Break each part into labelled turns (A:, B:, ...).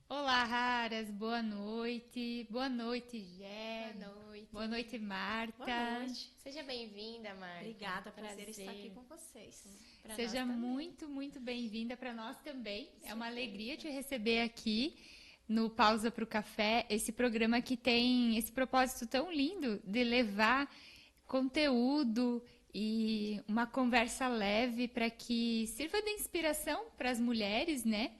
A: Olá, Raras, boa noite. Boa noite, Gé.
B: Boa noite.
A: Boa noite, Marta.
B: Boa noite. Seja bem-vinda, Marta.
C: Obrigada, prazer estar aqui com vocês.
B: Pra
A: Seja
B: nós também.
A: muito, muito bem-vinda para nós também. É uma alegria te receber aqui no Pausa para o Café, esse programa que tem esse propósito tão lindo de levar conteúdo e uma conversa leve para que sirva de inspiração para as mulheres, né?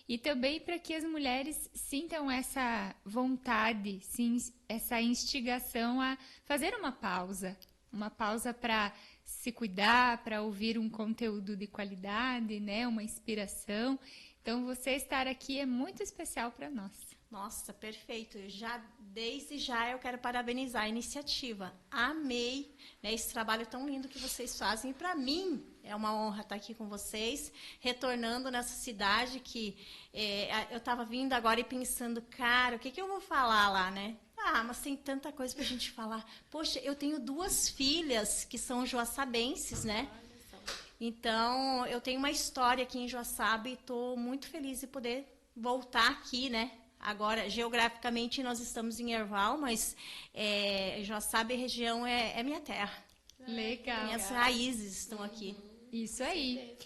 A: E também para que as mulheres sintam essa vontade, sim, essa instigação a fazer uma pausa para se cuidar, para ouvir um conteúdo de qualidade, né? Uma inspiração. Então, você estar aqui é muito especial para nós.
C: Nossa, perfeito. Desde já eu quero parabenizar a iniciativa. Amei, né, esse trabalho tão lindo que vocês fazem. E para mim é uma honra estar aqui com vocês, retornando nessa cidade que eu estava vindo agora e pensando, cara, o que eu vou falar lá, né? Ah, mas tem tanta coisa para a gente falar. Poxa, eu tenho 2 filhas que são joaçabenses, né? Então, eu tenho uma história aqui em Joaçaba e estou muito feliz de poder voltar aqui, né? Agora, geograficamente, nós estamos em Erval, mas Joaçaba e região é minha terra.
A: Legal.
C: Minhas raízes estão aqui.
A: Isso aí.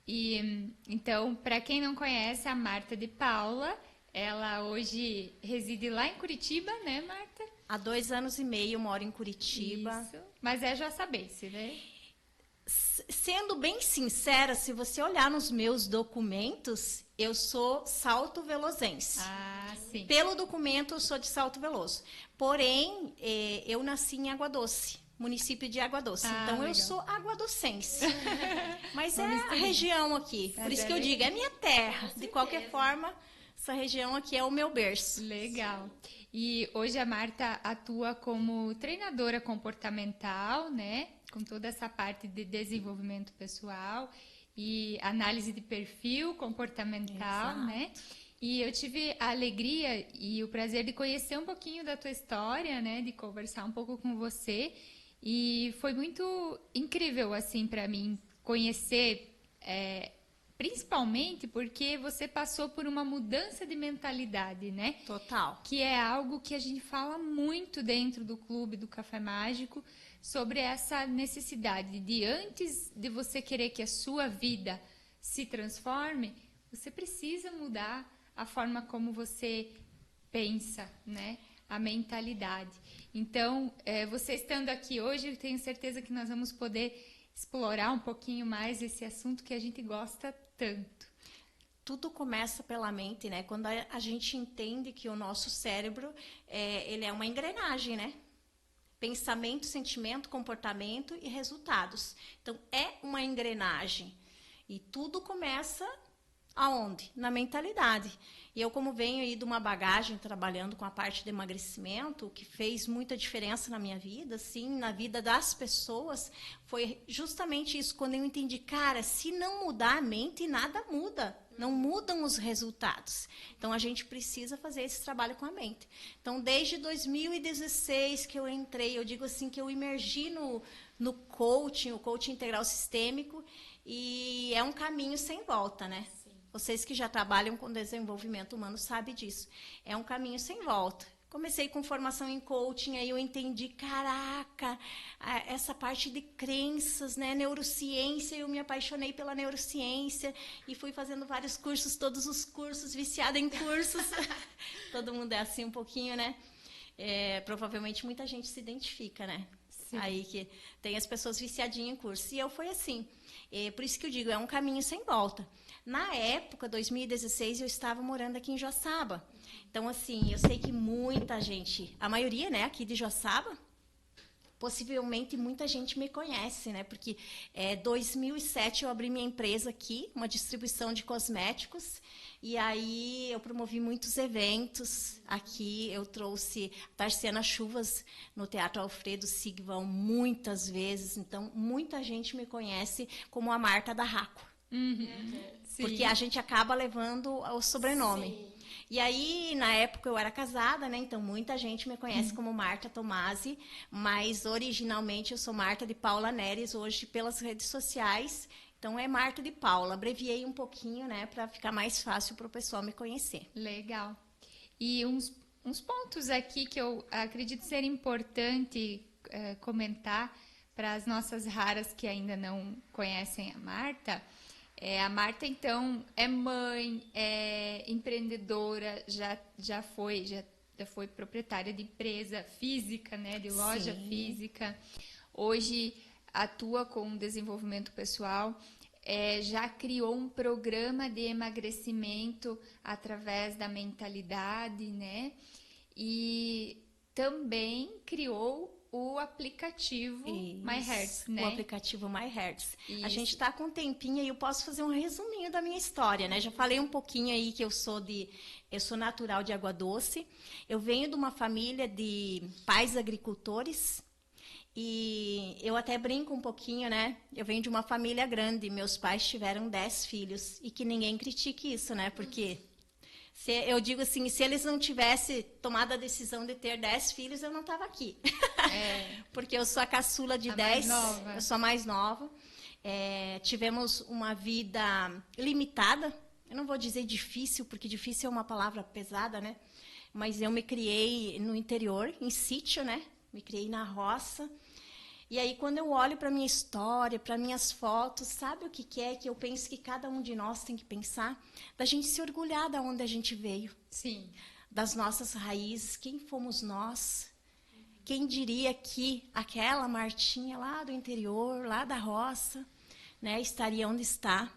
A: E então, para quem não conhece, a Marta de Paula, ela hoje reside lá em Curitiba, né, Marta?
C: Há 2 anos e meio eu moro em Curitiba.
A: Isso. Mas é joaçabense, né?
C: Sendo bem sincera, se você olhar nos meus documentos, eu sou salto-velosense.
A: Ah, sim.
C: Pelo documento, eu sou de Salto Veloso. Porém, eu nasci em Água Doce, município de Água Doce.
A: Ah,
C: então,
A: legal.
C: eu sou aguadocense. Mas é
A: Vamos
C: a
A: ter-
C: região aqui. Por
A: Mas
C: isso
A: é
C: que eu
A: legal.
C: digo, é minha terra. De qualquer forma, essa região aqui é o meu berço.
A: Legal. E hoje a Marta atua como treinadora comportamental, né? Com toda essa parte de desenvolvimento pessoal e análise de perfil comportamental,
C: Exato.
A: né? E eu tive a alegria e o prazer de conhecer um pouquinho da tua história, né? De conversar um pouco com você. E foi muito incrível, assim, para mim, conhecer, principalmente porque você passou por uma mudança de mentalidade, né?
C: Total.
A: Que é algo que a gente fala muito dentro do clube do Café Mágico, sobre essa necessidade de, antes de você querer que a sua vida se transforme, você precisa mudar a forma como você pensa, né? A mentalidade. Então, você estando aqui hoje, eu tenho certeza que nós vamos poder explorar um pouquinho mais esse assunto que a gente gosta tanto.
C: Tudo começa pela mente, né? Quando a gente entende que o nosso cérebro, ele é uma engrenagem, né? Pensamento, sentimento, comportamento e resultados. Então, é uma engrenagem. E tudo começa aonde? Na mentalidade. E eu, como venho aí de uma bagagem trabalhando com a parte de emagrecimento, o que fez muita diferença na minha vida, assim, na vida das pessoas, foi justamente isso. Quando eu entendi, cara, se não mudar a mente, nada muda. Não mudam os resultados. Então, a gente precisa fazer esse trabalho com a mente. Então, desde 2016 que eu entrei, eu digo assim, que eu imergi no coaching, o coaching integral sistêmico, e é um caminho sem volta, né?
B: Sim.
C: Vocês que já trabalham com desenvolvimento humano sabem disso. É um caminho sem volta. Comecei com formação em coaching, aí eu entendi, caraca, essa parte de crenças, né, neurociência, eu me apaixonei pela neurociência e fui fazendo vários cursos, todos os cursos, viciada em cursos. Todo mundo é assim um pouquinho, né? Provavelmente muita gente se identifica, né?
A: Sim.
C: Aí que tem as pessoas viciadinhas em curso. E eu fui assim. Por isso que eu digo, é um caminho sem volta. Na época, 2016, eu estava morando aqui em Joaçaba. Então, assim, eu sei que muita gente, a maioria, né, aqui de Joaçaba, possivelmente muita gente me conhece, né? Porque em 2007 eu abri minha empresa aqui, uma distribuição de cosméticos, e aí eu promovi muitos eventos aqui. Eu trouxe Tarciana Chuvas no Teatro Alfredo Sigvão muitas vezes, então muita gente me conhece como a Marta da Raco,
A: Sim.
C: porque a gente acaba levando o sobrenome.
B: Sim.
C: E aí, na época, eu era casada, né? Então, muita gente me conhece como Marta Tomasi, mas originalmente eu sou Marta de Paula Neres, hoje pelas redes sociais. Então, é Marta de Paula. Abreviei um pouquinho, né, para ficar mais fácil para o pessoal me conhecer.
A: Legal. E uns pontos aqui que eu acredito ser importante comentar para as nossas raras que ainda não conhecem a Marta. A Marta, então, é mãe, é empreendedora, já foi proprietária de empresa física, né, de loja
C: Sim.
A: física. Hoje atua com desenvolvimento pessoal. Já criou um programa de emagrecimento através da mentalidade, né? E também criou o aplicativo MyHertz, né?
C: O aplicativo MyHertz.
A: Isso.
C: A gente está com um tempinho e eu posso fazer um resuminho da minha história, né? Já falei um pouquinho aí que eu sou natural de Água Doce. Eu venho de uma família de pais agricultores. E eu até brinco um pouquinho, né? Eu venho de uma família grande, meus pais tiveram 10 filhos. E que ninguém critique isso, né? Porque eu digo assim, se eles não tivessem tomado a decisão de ter 10 filhos, eu não estava aqui. Porque eu sou a caçula de 10, eu sou a mais nova. Tivemos uma vida limitada. Eu não vou dizer difícil, porque difícil é uma palavra pesada, né? Mas eu me criei no interior, em sítio, né? Me criei na roça. E aí, quando eu olho para a minha história, para minhas fotos, sabe o que é que eu penso que cada um de nós tem que pensar? Da gente se orgulhar de onde a gente veio.
A: Sim.
C: Das nossas raízes, quem fomos nós? Quem diria que aquela Martinha lá do interior, lá da roça, né, estaria onde está?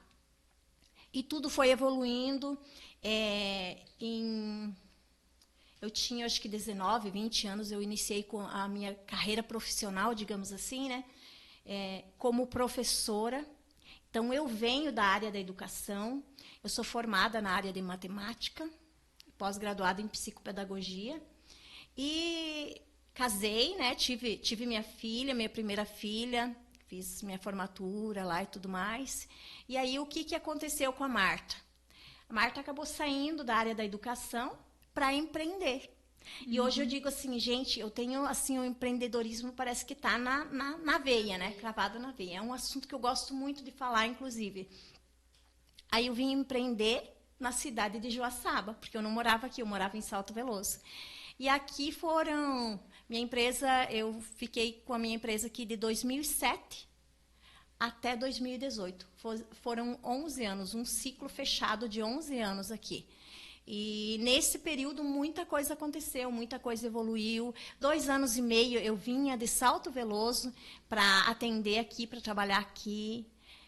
C: E tudo foi evoluindo. Eu tinha, acho que 19, 20 anos, eu iniciei com a minha carreira profissional, digamos assim, né? Como professora. Então, eu venho da área da educação, eu sou formada na área de matemática, pós-graduada em psicopedagogia. E casei, né? Tive minha filha, minha primeira filha, fiz minha formatura lá e tudo mais. E aí, o que aconteceu com a Marta? A Marta acabou saindo da área da educação para empreender. E hoje eu digo assim, gente, eu tenho assim, o empreendedorismo parece que está na veia, né? Cravado na veia. É um assunto que eu gosto muito de falar, inclusive. Aí eu vim empreender na cidade de Joaçaba, porque eu não morava aqui, eu morava em Salto Veloso. E aqui eu fiquei com a minha empresa aqui de 2007 até 2018. Foram 11 anos, um ciclo fechado de 11 anos aqui. E nesse período muita coisa aconteceu, muita coisa evoluiu. 2 anos e meio eu vinha de Salto Veloso para atender aqui, para trabalhar aqui.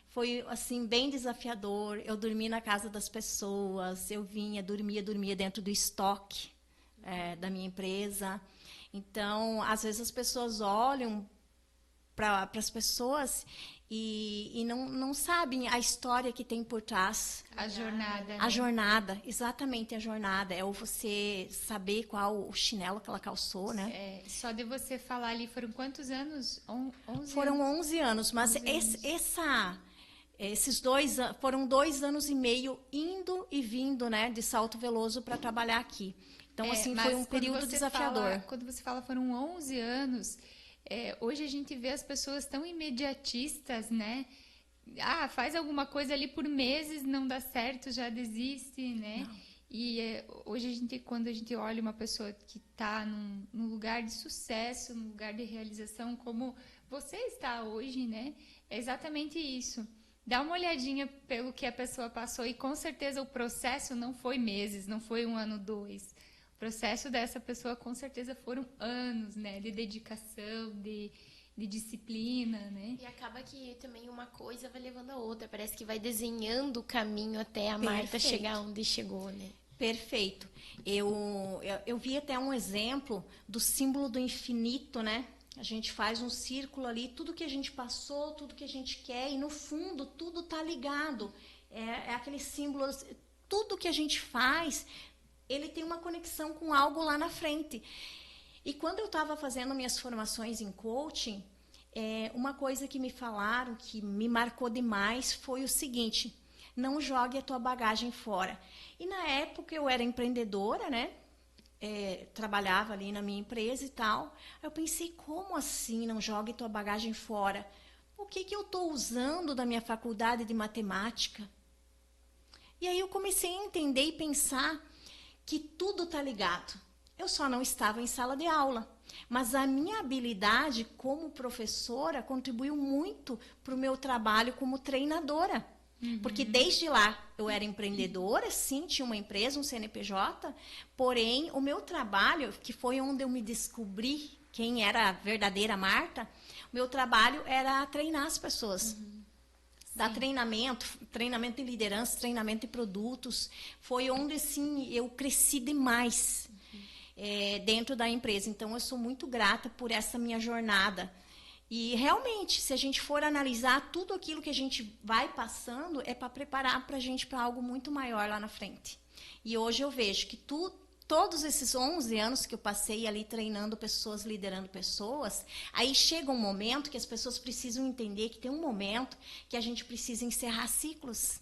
C: Foi assim bem desafiador. Eu dormi na casa das pessoas, eu dormia dentro do estoque da minha empresa. Então, às vezes as pessoas olham para as pessoas e não sabem a história que tem por trás.
A: A jornada.
C: A jornada, exatamente a jornada. É você saber qual o chinelo que ela calçou, né?
A: Só de você falar ali, foram quantos anos? 11
C: Foram 11 anos, mas
A: 11
C: anos. Foram 2 anos e meio indo e vindo, né, de Salto Veloso para trabalhar aqui. Então, assim, foi um período desafiador.
A: Quando você fala foram 11 anos... hoje a gente vê as pessoas tão imediatistas, né? Faz alguma coisa ali por meses, não dá certo, já desiste, né?
C: Não.
A: E hoje quando a gente olha uma pessoa que está num lugar de sucesso, num lugar de realização, como você está hoje, né? É exatamente isso. Dá uma olhadinha pelo que a pessoa passou e com certeza o processo não foi meses, não foi 1 ano, 2. O processo dessa pessoa, com certeza, foram anos, né? De dedicação, de disciplina, né?
B: E acaba que também uma coisa vai levando a outra. Parece que vai desenhando o caminho até a Marta chegar onde chegou, né?
C: Perfeito. Eu vi até um exemplo do símbolo do infinito, né? A gente faz um círculo ali, tudo que a gente passou, tudo que a gente quer, e no fundo tudo está ligado. É aquele símbolo, tudo que a gente faz... ele tem uma conexão com algo lá na frente. E quando eu estava fazendo minhas formações em coaching, uma coisa que me falaram, que me marcou demais, foi o seguinte: não jogue a tua bagagem fora. E na época eu era empreendedora, né? Trabalhava ali na minha empresa e tal. Eu pensei, como assim não jogue tua bagagem fora? o que eu estou usando da minha faculdade de matemática? E aí eu comecei a entender e pensar que tudo está ligado. Eu só não estava em sala de aula, mas a minha habilidade como professora contribuiu muito para o meu trabalho como treinadora. Porque desde lá eu era empreendedora, sim, tinha uma empresa, um CNPJ, porém o meu trabalho, que foi onde eu me descobri quem era a verdadeira Marta, o meu trabalho era treinar as pessoas. Dar treinamento de liderança, treinamento de produtos. Foi onde, assim, eu cresci demais dentro da empresa. Então, eu sou muito grata por essa minha jornada. E, realmente, se a gente for analisar tudo aquilo que a gente vai passando, é para preparar para a gente para algo muito maior lá na frente. E hoje eu vejo que todos esses 11 anos que eu passei ali treinando pessoas, liderando pessoas, aí chega um momento que as pessoas precisam entender que tem um momento que a gente precisa encerrar ciclos.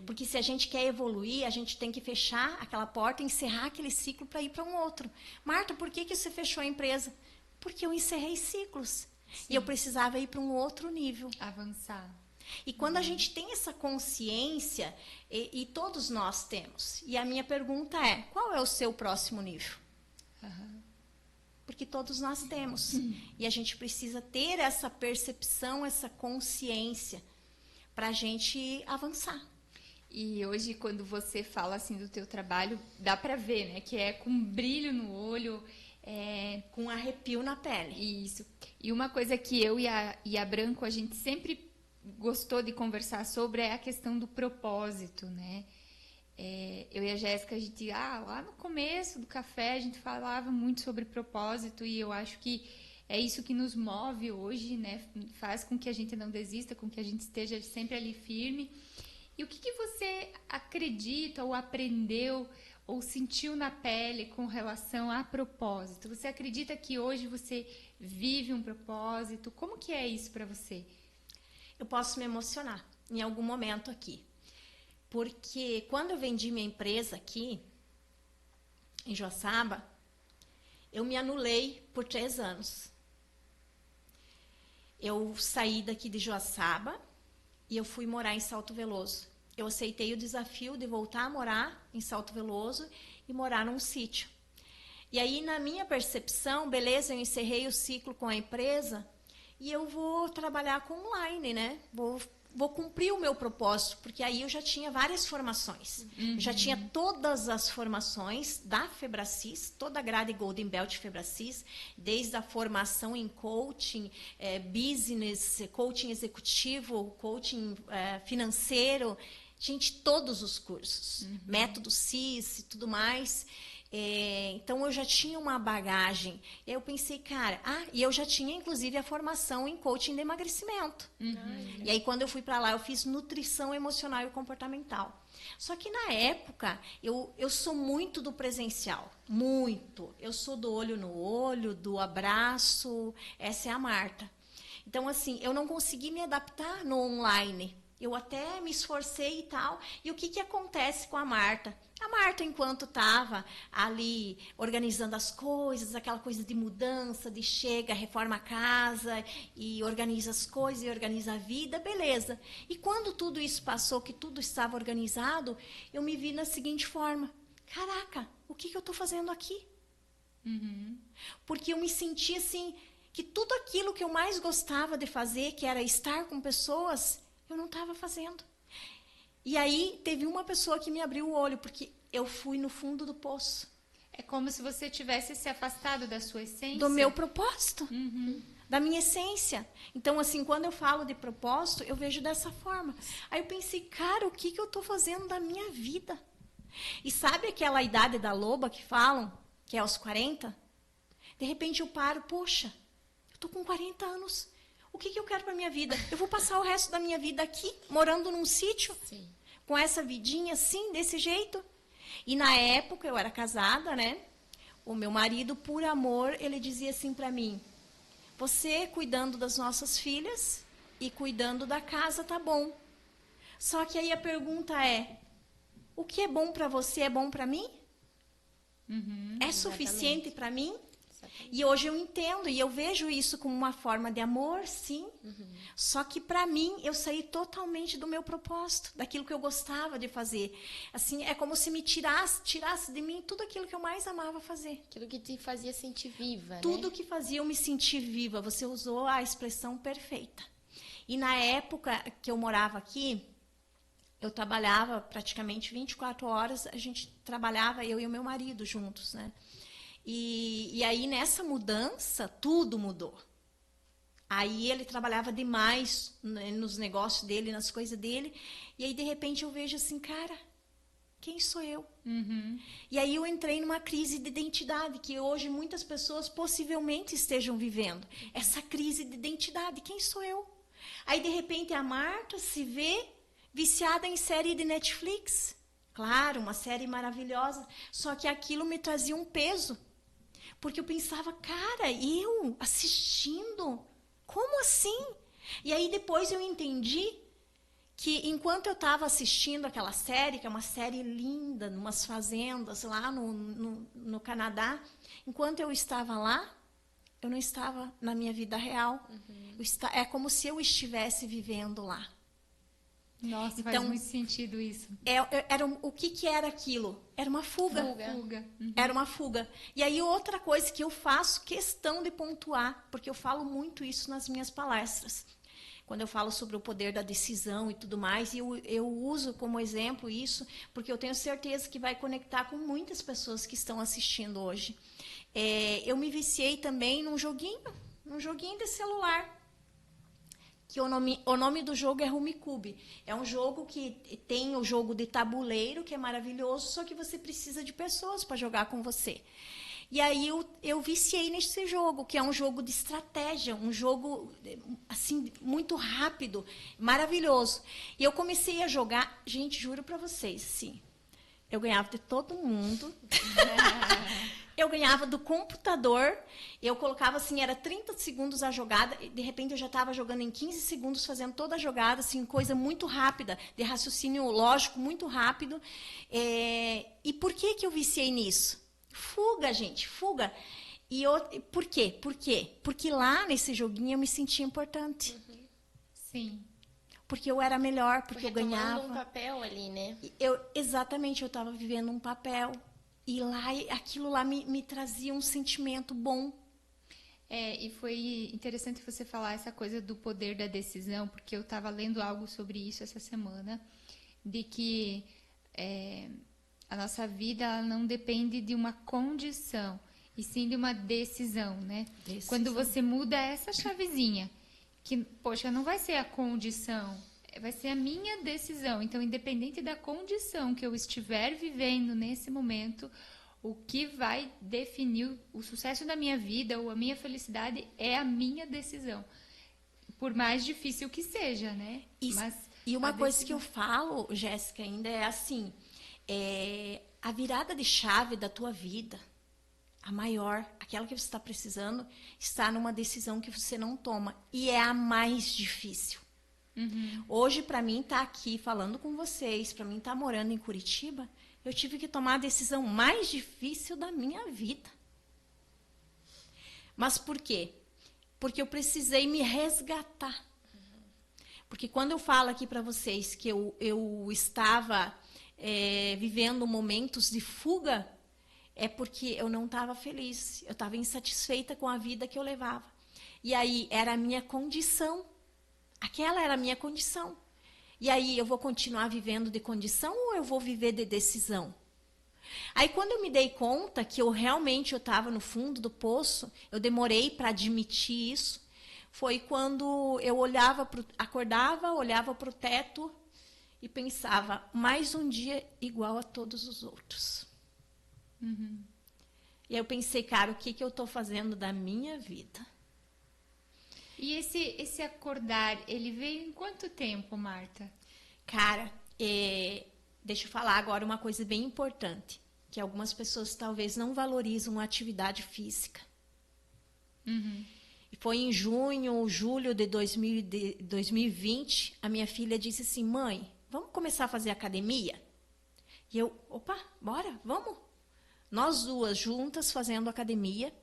C: Porque se a gente quer evoluir, a gente tem que fechar aquela porta, encerrar aquele ciclo para ir para um outro. Marta, por que você fechou a empresa? Porque eu encerrei ciclos. Sim. E eu precisava ir para um outro nível.
A: Avançar.
C: E quando a gente tem essa consciência, e todos nós temos, e a minha pergunta é, qual é o seu próximo nível? Porque todos nós temos. E a gente precisa ter essa percepção, essa consciência, para a gente avançar.
A: E hoje, quando você fala assim do teu trabalho, dá para ver, né? Que é com brilho no olho,
C: com arrepio na pele.
A: Isso. E uma coisa que eu e a Branco, a gente sempre gostou de conversar sobre é a questão do propósito, né? Eu e a Jéssica, a gente, lá no começo do café, a gente falava muito sobre propósito e eu acho que é isso que nos move hoje, né? Faz com que a gente não desista, com que a gente esteja sempre ali firme. E o que você acredita ou aprendeu ou sentiu na pele com relação a propósito? Você acredita que hoje você vive um propósito? Como que é isso para você?
C: Eu posso me emocionar em algum momento aqui. Porque quando eu vendi minha empresa aqui, em Joaçaba, eu me anulei por 3 anos. Eu saí daqui de Joaçaba e eu fui morar em Salto Veloso. Eu aceitei o desafio de voltar a morar em Salto Veloso e morar num sítio. E aí, na minha percepção, beleza, eu encerrei o ciclo com a empresa e eu vou trabalhar com online, né? Vou cumprir o meu propósito, porque aí eu já tinha várias formações. Eu já tinha todas as formações da Febracis, toda a grade Golden Belt Febracis, desde a formação em coaching, business, coaching executivo, coaching financeiro, gente, todos os cursos, método CIS e tudo mais. Então, eu já tinha uma bagagem. E aí eu pensei, cara, e eu já tinha, inclusive, a formação em coaching de emagrecimento. E aí, quando eu fui para lá, eu fiz nutrição emocional e comportamental. Só que, na época, eu sou muito do presencial. Muito. Eu sou do olho no olho, do abraço. Essa é a Marta. Então, assim, eu não consegui me adaptar no online. Eu até me esforcei e tal. E o que acontece com a Marta? A Marta, enquanto estava ali organizando as coisas, aquela coisa de mudança, de chega, reforma a casa, e organiza as coisas, e organiza a vida, beleza. E quando tudo isso passou, que tudo estava organizado, eu me vi na seguinte forma. Caraca, o que eu estou fazendo aqui? Porque eu me senti assim, que tudo aquilo que eu mais gostava de fazer, que era estar com pessoas, eu não estava fazendo. E aí, teve uma pessoa que me abriu o olho, porque eu fui no fundo do poço.
A: É como se você tivesse se afastado da sua essência.
C: Do meu propósito. Da minha essência. Então, assim, quando eu falo de propósito, eu vejo dessa forma. Aí eu pensei, cara, o que eu estou fazendo da minha vida? E sabe aquela idade da loba que falam, que é aos 40? De repente eu paro, poxa, eu estou com 40 anos. O que eu quero para minha vida? Eu vou passar o resto da minha vida aqui, morando num sítio? Sim. Com essa vidinha assim, desse jeito? E na época, eu era casada, né? O meu marido, por amor, ele dizia assim para mim, você cuidando das nossas filhas e cuidando da casa, tá bom. Só que aí a pergunta é, o que é bom para você é bom para mim? É suficiente para mim? E hoje eu entendo e eu vejo isso como uma forma de amor, sim. Só que para mim eu saí totalmente do meu propósito, daquilo que eu gostava de fazer. Assim, é como se me tirasse de mim tudo aquilo que eu mais amava fazer.
B: Aquilo que te fazia sentir viva,
C: Tudo
B: né?
C: que fazia eu me sentir viva. Você usou a expressão perfeita. E na época que eu morava aqui, eu trabalhava praticamente 24 horas, a gente trabalhava, eu e o meu marido juntos, né? E aí, nessa mudança, tudo mudou. Aí ele trabalhava demais, né, nos negócios dele, nas coisas dele. E aí, de repente, eu vejo assim, cara, quem sou eu? E aí eu entrei numa crise de identidade, que hoje muitas pessoas possivelmente estejam vivendo. Essa crise de identidade, quem sou eu? Aí, de repente, a Marta se vê viciada em série de Netflix. Claro, uma série maravilhosa. Só que aquilo me trazia um peso. Porque eu pensava, cara, eu assistindo? Como assim? E aí depois eu entendi que enquanto eu estava assistindo aquela série, que é uma série linda, numas fazendas lá no Canadá, enquanto eu estava lá, eu não estava na minha vida real. É como se eu estivesse vivendo lá.
A: Nossa,
C: Então,
A: faz muito sentido isso.
C: O que era aquilo? Era uma fuga.
A: Fuga.
C: Era uma fuga. E aí, outra coisa que eu faço questão de pontuar, porque eu falo muito isso nas minhas palestras, quando eu falo sobre o poder da decisão e tudo mais, e eu uso como exemplo isso, porque eu tenho certeza que vai conectar com muitas pessoas que estão assistindo hoje. Eu me viciei também num joguinho de celular, que o nome do jogo é Rumicube. É um jogo que tem o jogo de tabuleiro, que é maravilhoso, só que você precisa de pessoas para jogar com você. E aí eu viciei nesse jogo, que é um jogo de estratégia, um jogo assim muito rápido, maravilhoso. E eu comecei a jogar, gente, juro para vocês, sim. Eu ganhava de todo mundo. Eu ganhava do computador, eu colocava assim, era 30 segundos a jogada, e de repente eu já estava jogando em 15 segundos, fazendo toda a jogada, assim, coisa muito rápida, de raciocínio lógico, muito rápido. E por que eu viciei nisso? Fuga, gente, fuga. Por quê? Porque lá nesse joguinho eu me sentia importante.
A: Sim.
C: Porque eu era melhor, porque eu ganhava.
B: Um papel ali, né?
C: Exatamente, eu estava vivendo um papel. E lá, aquilo lá me trazia um sentimento bom.
A: E foi interessante você falar essa coisa do poder da decisão, porque eu estava lendo algo sobre isso essa semana, de que a nossa vida ela não depende de uma condição, e sim de uma decisão, né? Quando você muda essa chavezinha, que, poxa, não vai ser a condição, vai ser a minha decisão. Então, independente da condição que eu estiver vivendo nesse momento, o que vai definir o sucesso da minha vida ou a minha felicidade é a minha decisão. Por mais difícil que seja, né?
C: E uma coisa que eu falo, Jéssica, ainda é assim, a virada de chave da tua vida, a maior, aquela que você está precisando, está numa decisão que você não toma. E é a mais difícil. Hoje, para mim, estar aqui falando com vocês, para mim estar morando em Curitiba, eu tive que tomar a decisão mais difícil da minha vida. Mas por quê? Porque eu precisei me resgatar. Porque quando eu falo aqui para vocês que eu estava vivendo momentos de fuga, é porque eu não estava feliz, eu estava insatisfeita com a vida que eu levava. E aí era a minha condição. Aquela era a minha condição. E aí, eu vou continuar vivendo de condição ou eu vou viver de decisão? Aí, quando eu me dei conta que eu estava no fundo do poço, eu demorei para admitir isso, foi quando eu acordava, olhava para o teto e pensava, mais um dia igual a todos os outros. E aí eu pensei, cara, o que eu estou fazendo da minha vida?
A: E esse acordar, ele veio em quanto tempo, Marta?
C: Cara, deixa eu falar agora uma coisa bem importante, que algumas pessoas talvez não valorizam a atividade física. E foi em julho de 2020, a minha filha disse assim, mãe, vamos começar a fazer academia? E eu, opa, bora, vamos. Nós duas juntas fazendo academia.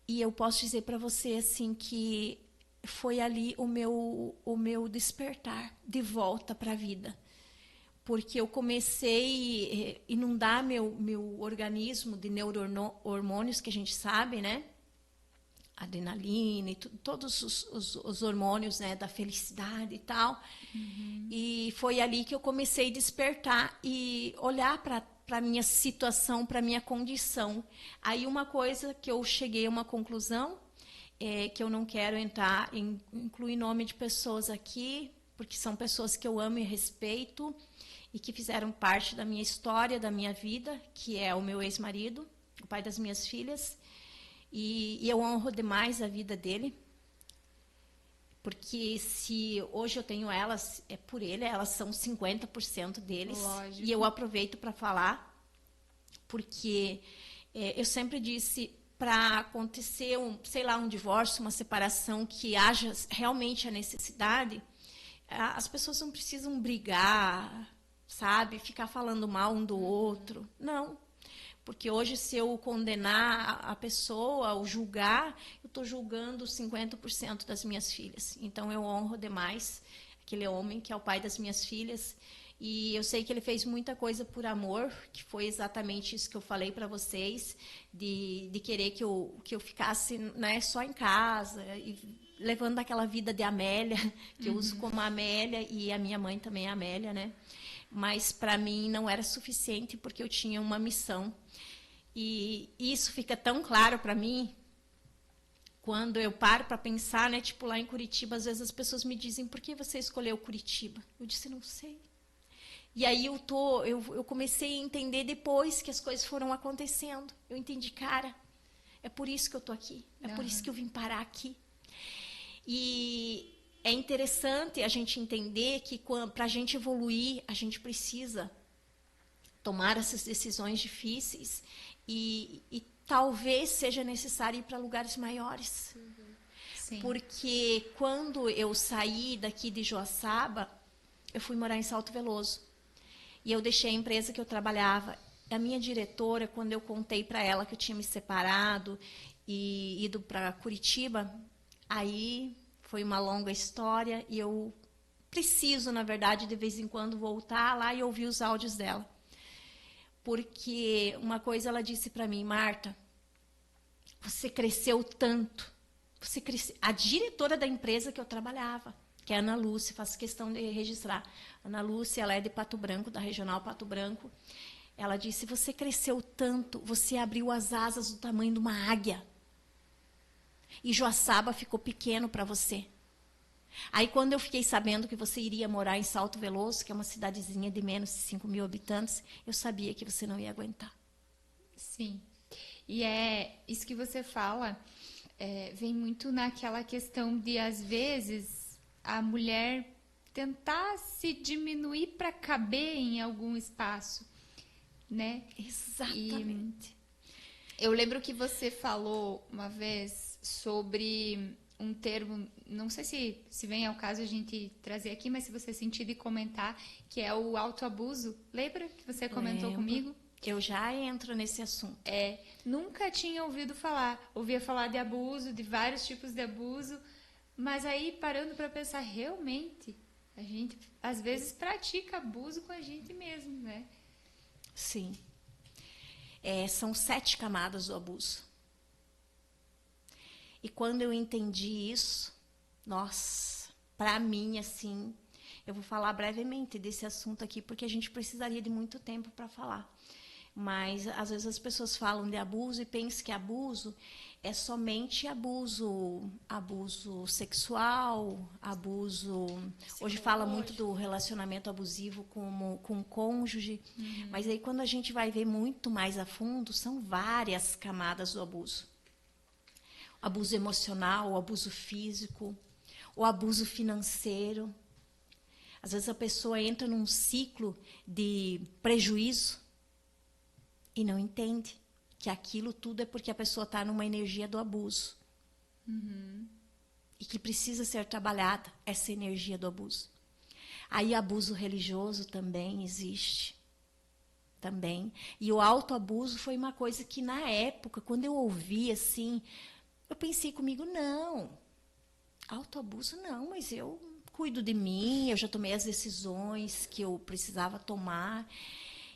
C: E eu posso dizer para você assim que foi ali o meu despertar de volta para a vida. Porque eu comecei a inundar meu organismo de neurohormônios, que a gente sabe, né? Adrenalina e todos os hormônios, né, da felicidade e tal. E foi ali que eu comecei a despertar e olhar para a minha situação, para a minha condição. Aí uma coisa que eu cheguei a uma conclusão, que eu não quero incluir nome de pessoas aqui, porque são pessoas que eu amo e respeito, e que fizeram parte da minha história, da minha vida, que é o meu ex-marido, o pai das minhas filhas, e eu honro demais a vida dele, porque se hoje eu tenho elas, é por ele, elas são 50% deles. Lógico. E eu aproveito para falar, porque eu sempre disse, para acontecer um divórcio, uma separação, que haja realmente a necessidade, as pessoas não precisam brigar, sabe? Ficar falando mal um do outro. Não. Porque hoje, se eu condenar a pessoa, ou julgar, eu estou julgando 50% das minhas filhas. Então, eu honro demais aquele homem que é o pai das minhas filhas. E eu sei que ele fez muita coisa por amor, que foi exatamente isso que eu falei para vocês, de querer que eu ficasse, né, só em casa, e levando aquela vida de Amélia, que eu uso como Amélia, e a minha mãe também é Amélia, né? Mas para mim não era suficiente, porque eu tinha uma missão. E isso fica tão claro para mim quando eu paro para pensar, né? Tipo, lá em Curitiba, às vezes as pessoas me dizem: por que você escolheu Curitiba? Eu disse: não sei. E aí eu comecei a entender depois que as coisas foram acontecendo. Eu entendi, cara, é por isso que eu tô aqui. É por isso que eu vim parar aqui. E é interessante a gente entender que para a gente evoluir, a gente precisa tomar essas decisões difíceis e talvez seja necessário ir para lugares maiores.
A: Sim.
C: Porque quando eu saí daqui de Joaçaba, eu fui morar em Salto Veloso. E eu deixei a empresa que eu trabalhava. A minha diretora, quando eu contei para ela que eu tinha me separado e ido para Curitiba, aí foi uma longa história e eu preciso, na verdade, de vez em quando voltar lá e ouvir os áudios dela. Porque uma coisa ela disse para mim: Marta, você cresceu tanto. A diretora da empresa que eu trabalhava, que é a Ana Lúcia, faço questão de registrar. Ana Lúcia, ela é de Pato Branco, da Regional Pato Branco. Ela disse: você cresceu tanto, você abriu as asas do tamanho de uma águia. E Joaçaba ficou pequeno para você. Aí, quando eu fiquei sabendo que você iria morar em Salto Veloso, que é uma cidadezinha de menos de 5.000 habitantes, eu sabia que você não ia aguentar.
A: Sim. E é isso que você fala, vem muito naquela questão de, às vezes, a mulher tentar se diminuir para caber em algum espaço, né?
C: Exatamente.
A: E eu lembro que você falou uma vez sobre um termo, não sei se vem ao caso a gente trazer aqui, mas se você sentir de comentar, que é o autoabuso. Lembra que você comentou comigo?
C: Eu já entro nesse assunto.
A: Nunca tinha ouvido falar. Ouvia falar de abuso, de vários tipos de abuso, mas aí parando para pensar, realmente, a gente às vezes pratica abuso com a gente mesmo, né?
C: Sim. São 7 camadas do abuso. E quando eu entendi isso, nossa, para mim, assim, eu vou falar brevemente desse assunto aqui, porque a gente precisaria de muito tempo para falar. Mas, às vezes, as pessoas falam de abuso e pensam que abuso é somente abuso sexual, abuso... Hoje fala muito do relacionamento abusivo com o cônjuge, mas aí quando a gente vai ver muito mais a fundo, são várias camadas do abuso. Abuso emocional, o abuso físico, o abuso financeiro. Às vezes a pessoa entra num ciclo de prejuízo e não entende que aquilo tudo é porque a pessoa está numa energia do abuso. E que precisa ser trabalhada essa energia do abuso. Aí abuso religioso também existe. Também. E o autoabuso foi uma coisa que, na época, quando eu ouvi assim, eu pensei comigo, não, autoabuso não, mas eu cuido de mim, eu já tomei as decisões que eu precisava tomar.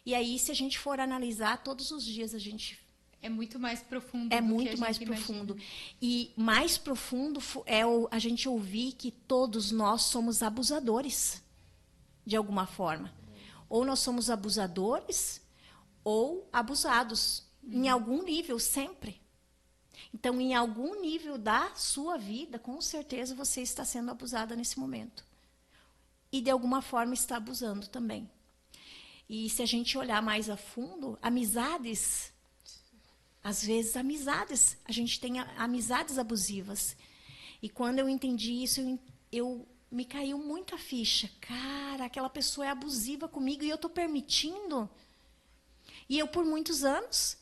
C: E aí, se a gente for analisar, todos os dias a gente...
A: É muito mais profundo
C: É
A: do que
C: muito
A: a
C: mais
A: gente
C: profundo.
A: imagina.
C: E mais profundo é a gente ouvir que todos nós somos abusadores, de alguma forma. Ou nós somos abusadores, ou abusados. Em algum nível, sempre. Então, em algum nível da sua vida, com certeza você está sendo abusada nesse momento. E, de alguma forma, está abusando também. E se a gente olhar mais a fundo, amizades... Às vezes, amizades. A gente tem amizades abusivas. E quando eu entendi isso, eu me caiu muito a ficha. Cara, aquela pessoa é abusiva comigo e eu estou permitindo. E eu, por muitos anos,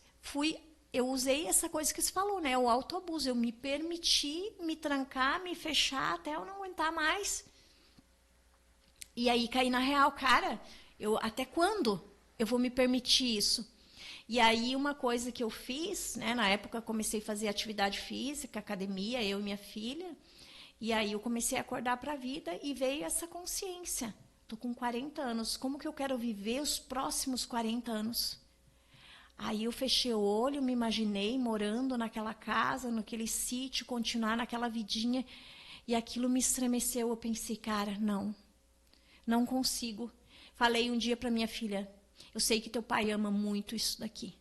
C: eu usei essa coisa que você falou, né? O autoabuso. Eu me permiti me trancar, me fechar até eu não aguentar mais. E aí caí na real, cara, até quando eu vou me permitir isso? E aí, uma coisa que eu fiz, né, na época, comecei a fazer atividade física, academia, eu e minha filha. E aí, eu comecei a acordar para a vida e veio essa consciência. Estou com 40 anos, como que eu quero viver os próximos 40 anos? Aí, eu fechei o olho, me imaginei morando naquela casa, naquele sítio, continuar naquela vidinha. E aquilo me estremeceu. Eu pensei, cara, não consigo. Falei um dia para minha filha, eu sei que teu pai ama muito isso daqui.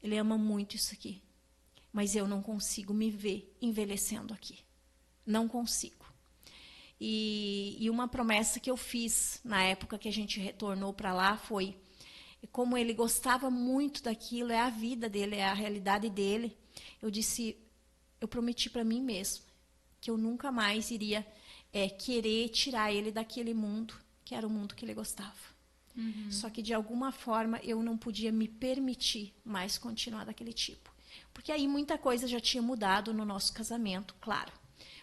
C: Ele ama muito isso aqui. Mas eu não consigo me ver envelhecendo aqui. Não consigo. E uma promessa que eu fiz na época que a gente retornou para lá foi, como ele gostava muito daquilo, é a vida dele, é a realidade dele. Eu prometi para mim mesma que eu nunca mais iria querer tirar ele daquele mundo, que era o mundo que ele gostava. Uhum. Só que, de alguma forma, eu não podia me permitir mais continuar daquele tipo. Porque aí muita coisa já tinha mudado no nosso casamento, claro.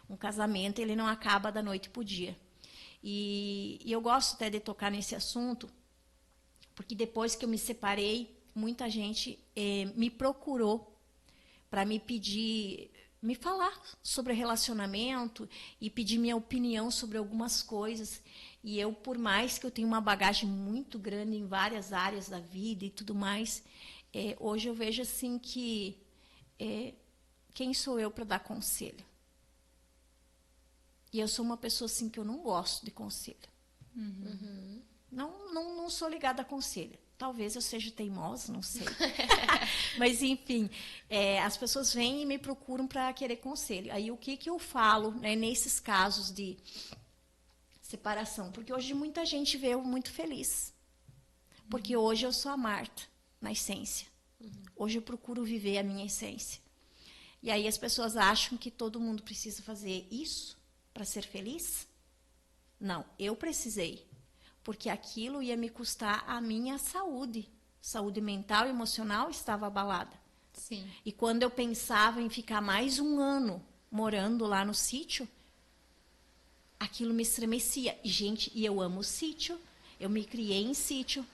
C: Um casamento, ele não acaba da noite para o dia. E eu gosto até de tocar nesse assunto, porque depois que eu me separei, muita gente me procurou para me falar sobre relacionamento e pedir minha opinião sobre algumas coisas. E eu, por mais que eu tenha uma bagagem muito grande em várias áreas da vida e tudo mais, hoje eu vejo assim que quem sou eu para dar conselho? E eu sou uma pessoa assim que eu não gosto de conselho. Uhum. Não sou ligada a conselho. Talvez eu seja teimosa, não sei. Mas, enfim, as pessoas vêm e me procuram para querer conselho. Aí, o que eu falo, né, nesses casos de separação? Porque hoje muita gente vê eu muito feliz. Porque hoje eu sou a Marta, na essência. Hoje eu procuro viver a minha essência. E aí as pessoas acham que todo mundo precisa fazer isso para ser feliz? Não, eu precisei. Porque aquilo ia me custar a minha saúde. Saúde mental e emocional estava abalada.
A: Sim.
C: E quando eu pensava em ficar mais um ano morando lá no sítio, aquilo me estremecia. E, gente, eu amo o sítio, eu me criei em sítio,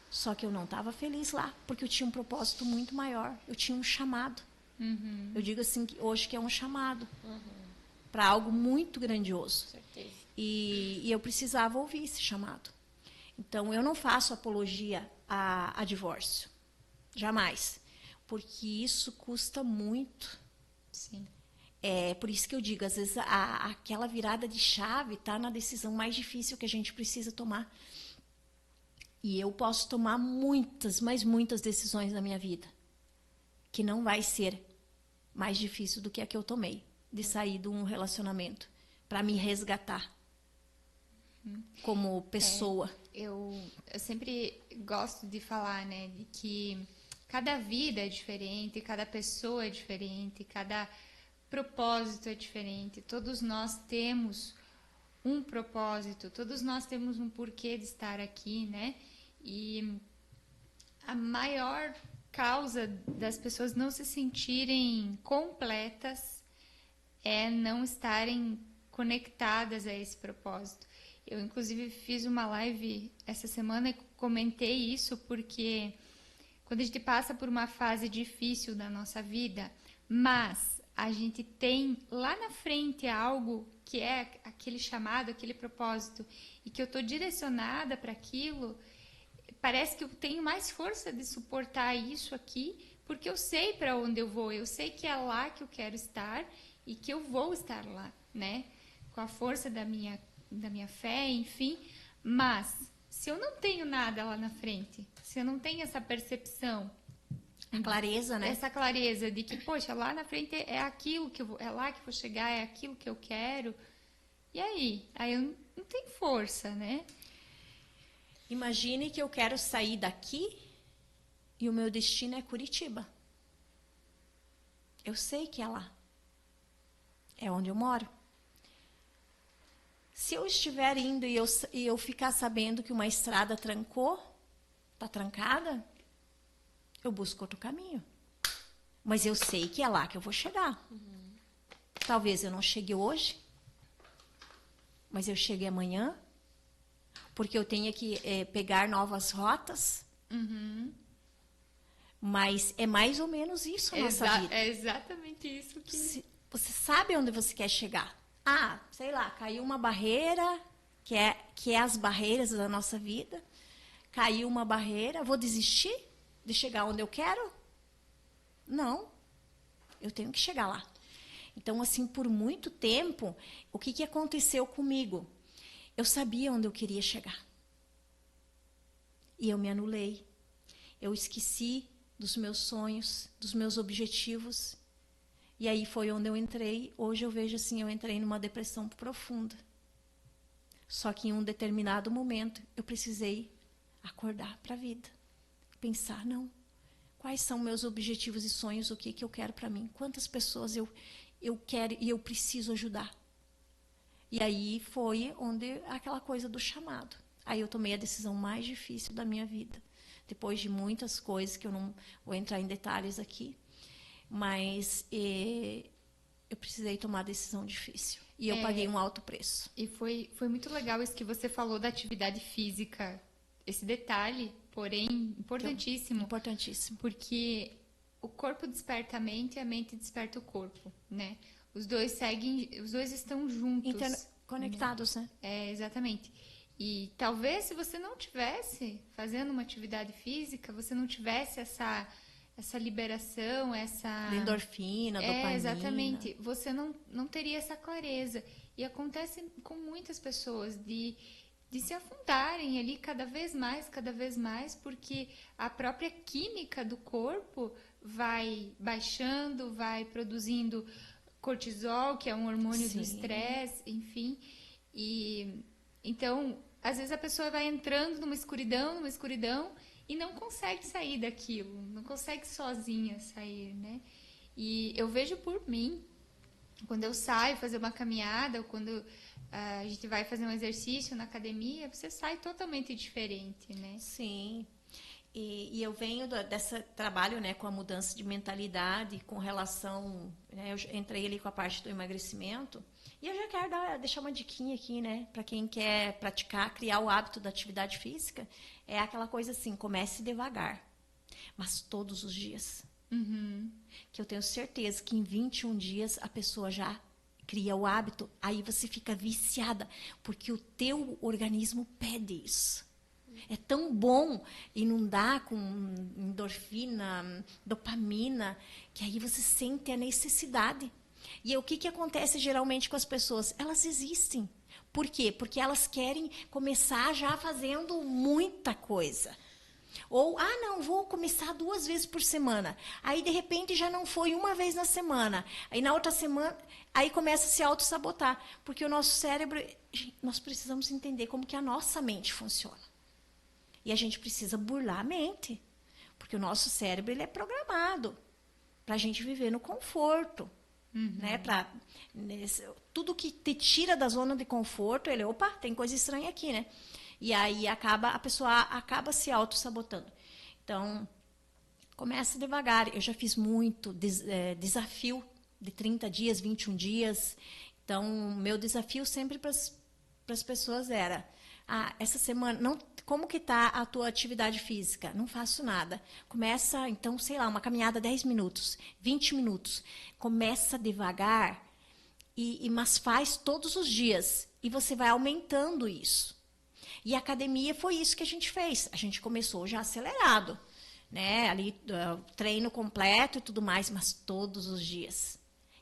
C: só que eu não estava feliz lá, porque eu tinha um propósito muito maior, eu tinha um chamado. Uhum. Eu digo assim, hoje que é um chamado para algo muito grandioso.
B: Certeza.
C: E eu precisava ouvir esse chamado. Então, eu não faço apologia a divórcio, jamais, porque isso custa muito.
A: Sim.
C: Por isso que eu digo, às vezes aquela virada de chave está na decisão mais difícil que a gente precisa tomar. E eu posso tomar muitas, mas muitas decisões na minha vida, que não vai ser mais difícil do que a que eu tomei, de sair de um relacionamento, para me resgatar como pessoa.
A: Eu sempre gosto de falar, né, de que cada vida é diferente, cada pessoa é diferente, cada propósito é diferente. Todos nós temos um propósito, todos nós temos um porquê de estar aqui, né? E a maior causa das pessoas não se sentirem completas é não estarem conectadas a esse propósito. Eu, inclusive, fiz uma live essa semana e comentei isso porque quando a gente passa por uma fase difícil da nossa vida, mas a gente tem lá na frente algo que é aquele chamado, aquele propósito, e que eu estou direcionada para aquilo, parece que eu tenho mais força de suportar isso aqui, porque eu sei para onde eu vou, eu sei que é lá que eu quero estar e que eu vou estar lá, né? Com a força da minha fé, enfim. Mas, se eu não tenho nada lá na frente, se eu não tenho essa percepção,
C: a clareza, né?
A: Essa clareza de que, poxa, lá na frente é aquilo que eu vou, é lá que eu vou chegar, é aquilo que eu quero. E aí? Aí eu não tenho força, né?
C: Imagine que eu quero sair daqui e o meu destino é Curitiba. Eu sei que é lá. É onde eu moro. Se eu estiver indo e eu ficar sabendo que uma estrada trancou, está trancada, eu busco outro caminho. Mas eu sei que é lá que eu vou chegar. Talvez eu não chegue hoje, mas eu chegue amanhã, porque eu tenha que pegar novas rotas. Mas é mais ou menos isso a nossa vida.
A: É exatamente isso que...
C: Você sabe onde você quer chegar. Ah, sei lá, caiu uma barreira, que é as barreiras da nossa vida. Caiu uma barreira, vou desistir de chegar onde eu quero? Não. Eu tenho que chegar lá. Então, assim, por muito tempo, o que aconteceu comigo? Eu sabia onde eu queria chegar. E eu me anulei. Eu esqueci dos meus sonhos, dos meus objetivos. E aí foi onde eu entrei. Hoje eu vejo assim, eu entrei numa depressão profunda. Só que em um determinado momento, eu precisei acordar para a vida. Pensar, não, quais são meus objetivos e sonhos, o que eu quero para mim, quantas pessoas eu quero e eu preciso ajudar. E aí foi onde aquela coisa do chamado. Aí eu tomei a decisão mais difícil da minha vida, depois de muitas coisas que eu não vou entrar em detalhes aqui, mas eu precisei tomar a decisão difícil e eu paguei um alto preço.
A: E foi muito legal isso que você falou da atividade física, esse detalhe, porém, importantíssimo.
C: Importantíssimo.
A: Porque o corpo desperta a mente e a mente desperta o corpo, né? Os dois estão juntos.
C: Conectados, né?
A: Exatamente. E talvez se você não tivesse fazendo uma atividade física, você não tivesse essa liberação, essa...
C: endorfina, dopamina.
A: Exatamente. Você não teria essa clareza. E acontece com muitas pessoas de se afundarem ali cada vez mais, porque a própria química do corpo vai baixando, vai produzindo cortisol, que é um hormônio do estresse, enfim. E então, às vezes a pessoa vai entrando numa escuridão e não consegue sair daquilo, não consegue sozinha sair, né? E eu vejo por mim, quando eu saio fazer uma caminhada, ou quando a gente vai fazer um exercício na academia, você sai totalmente diferente, né?
C: Sim. E eu venho desse trabalho, né, com a mudança de mentalidade, com relação... Né, eu entrei ali com a parte do emagrecimento. E eu já quero deixar uma diquinha aqui, né, para quem quer praticar, criar o hábito da atividade física. É aquela coisa assim, comece devagar, mas todos os dias. Que eu tenho certeza que em 21 dias a pessoa já cria o hábito, aí você fica viciada, porque o teu organismo pede isso. É tão bom inundar com endorfina, dopamina, que aí você sente a necessidade. E o que acontece geralmente com as pessoas? Elas existem. Por quê? Porque elas querem começar já fazendo muita coisa. Ou, não, vou começar 2 vezes por semana. Aí, de repente, já não foi uma vez na semana. Aí, na outra semana, aí começa a se auto-sabotar. Porque o nosso cérebro, nós precisamos entender como que a nossa mente funciona. E a gente precisa burlar a mente. Porque o nosso cérebro ele é programado para a gente viver no conforto. Né? Tudo que te tira da zona de conforto, opa, tem coisa estranha aqui, né? E aí a pessoa acaba se auto-sabotando. Então, começa devagar. Eu já fiz muito desafio de 30 dias, 21 dias. Então, meu desafio sempre para as pessoas era essa semana, não, como que tá a tua atividade física? Não faço nada. Começa, então, sei lá, uma caminhada 10 minutos, 20 minutos. Começa devagar, mas faz todos os dias. E você vai aumentando isso. E a academia foi isso que a gente fez. A gente começou já acelerado, né? Ali, treino completo e tudo mais, mas todos os dias.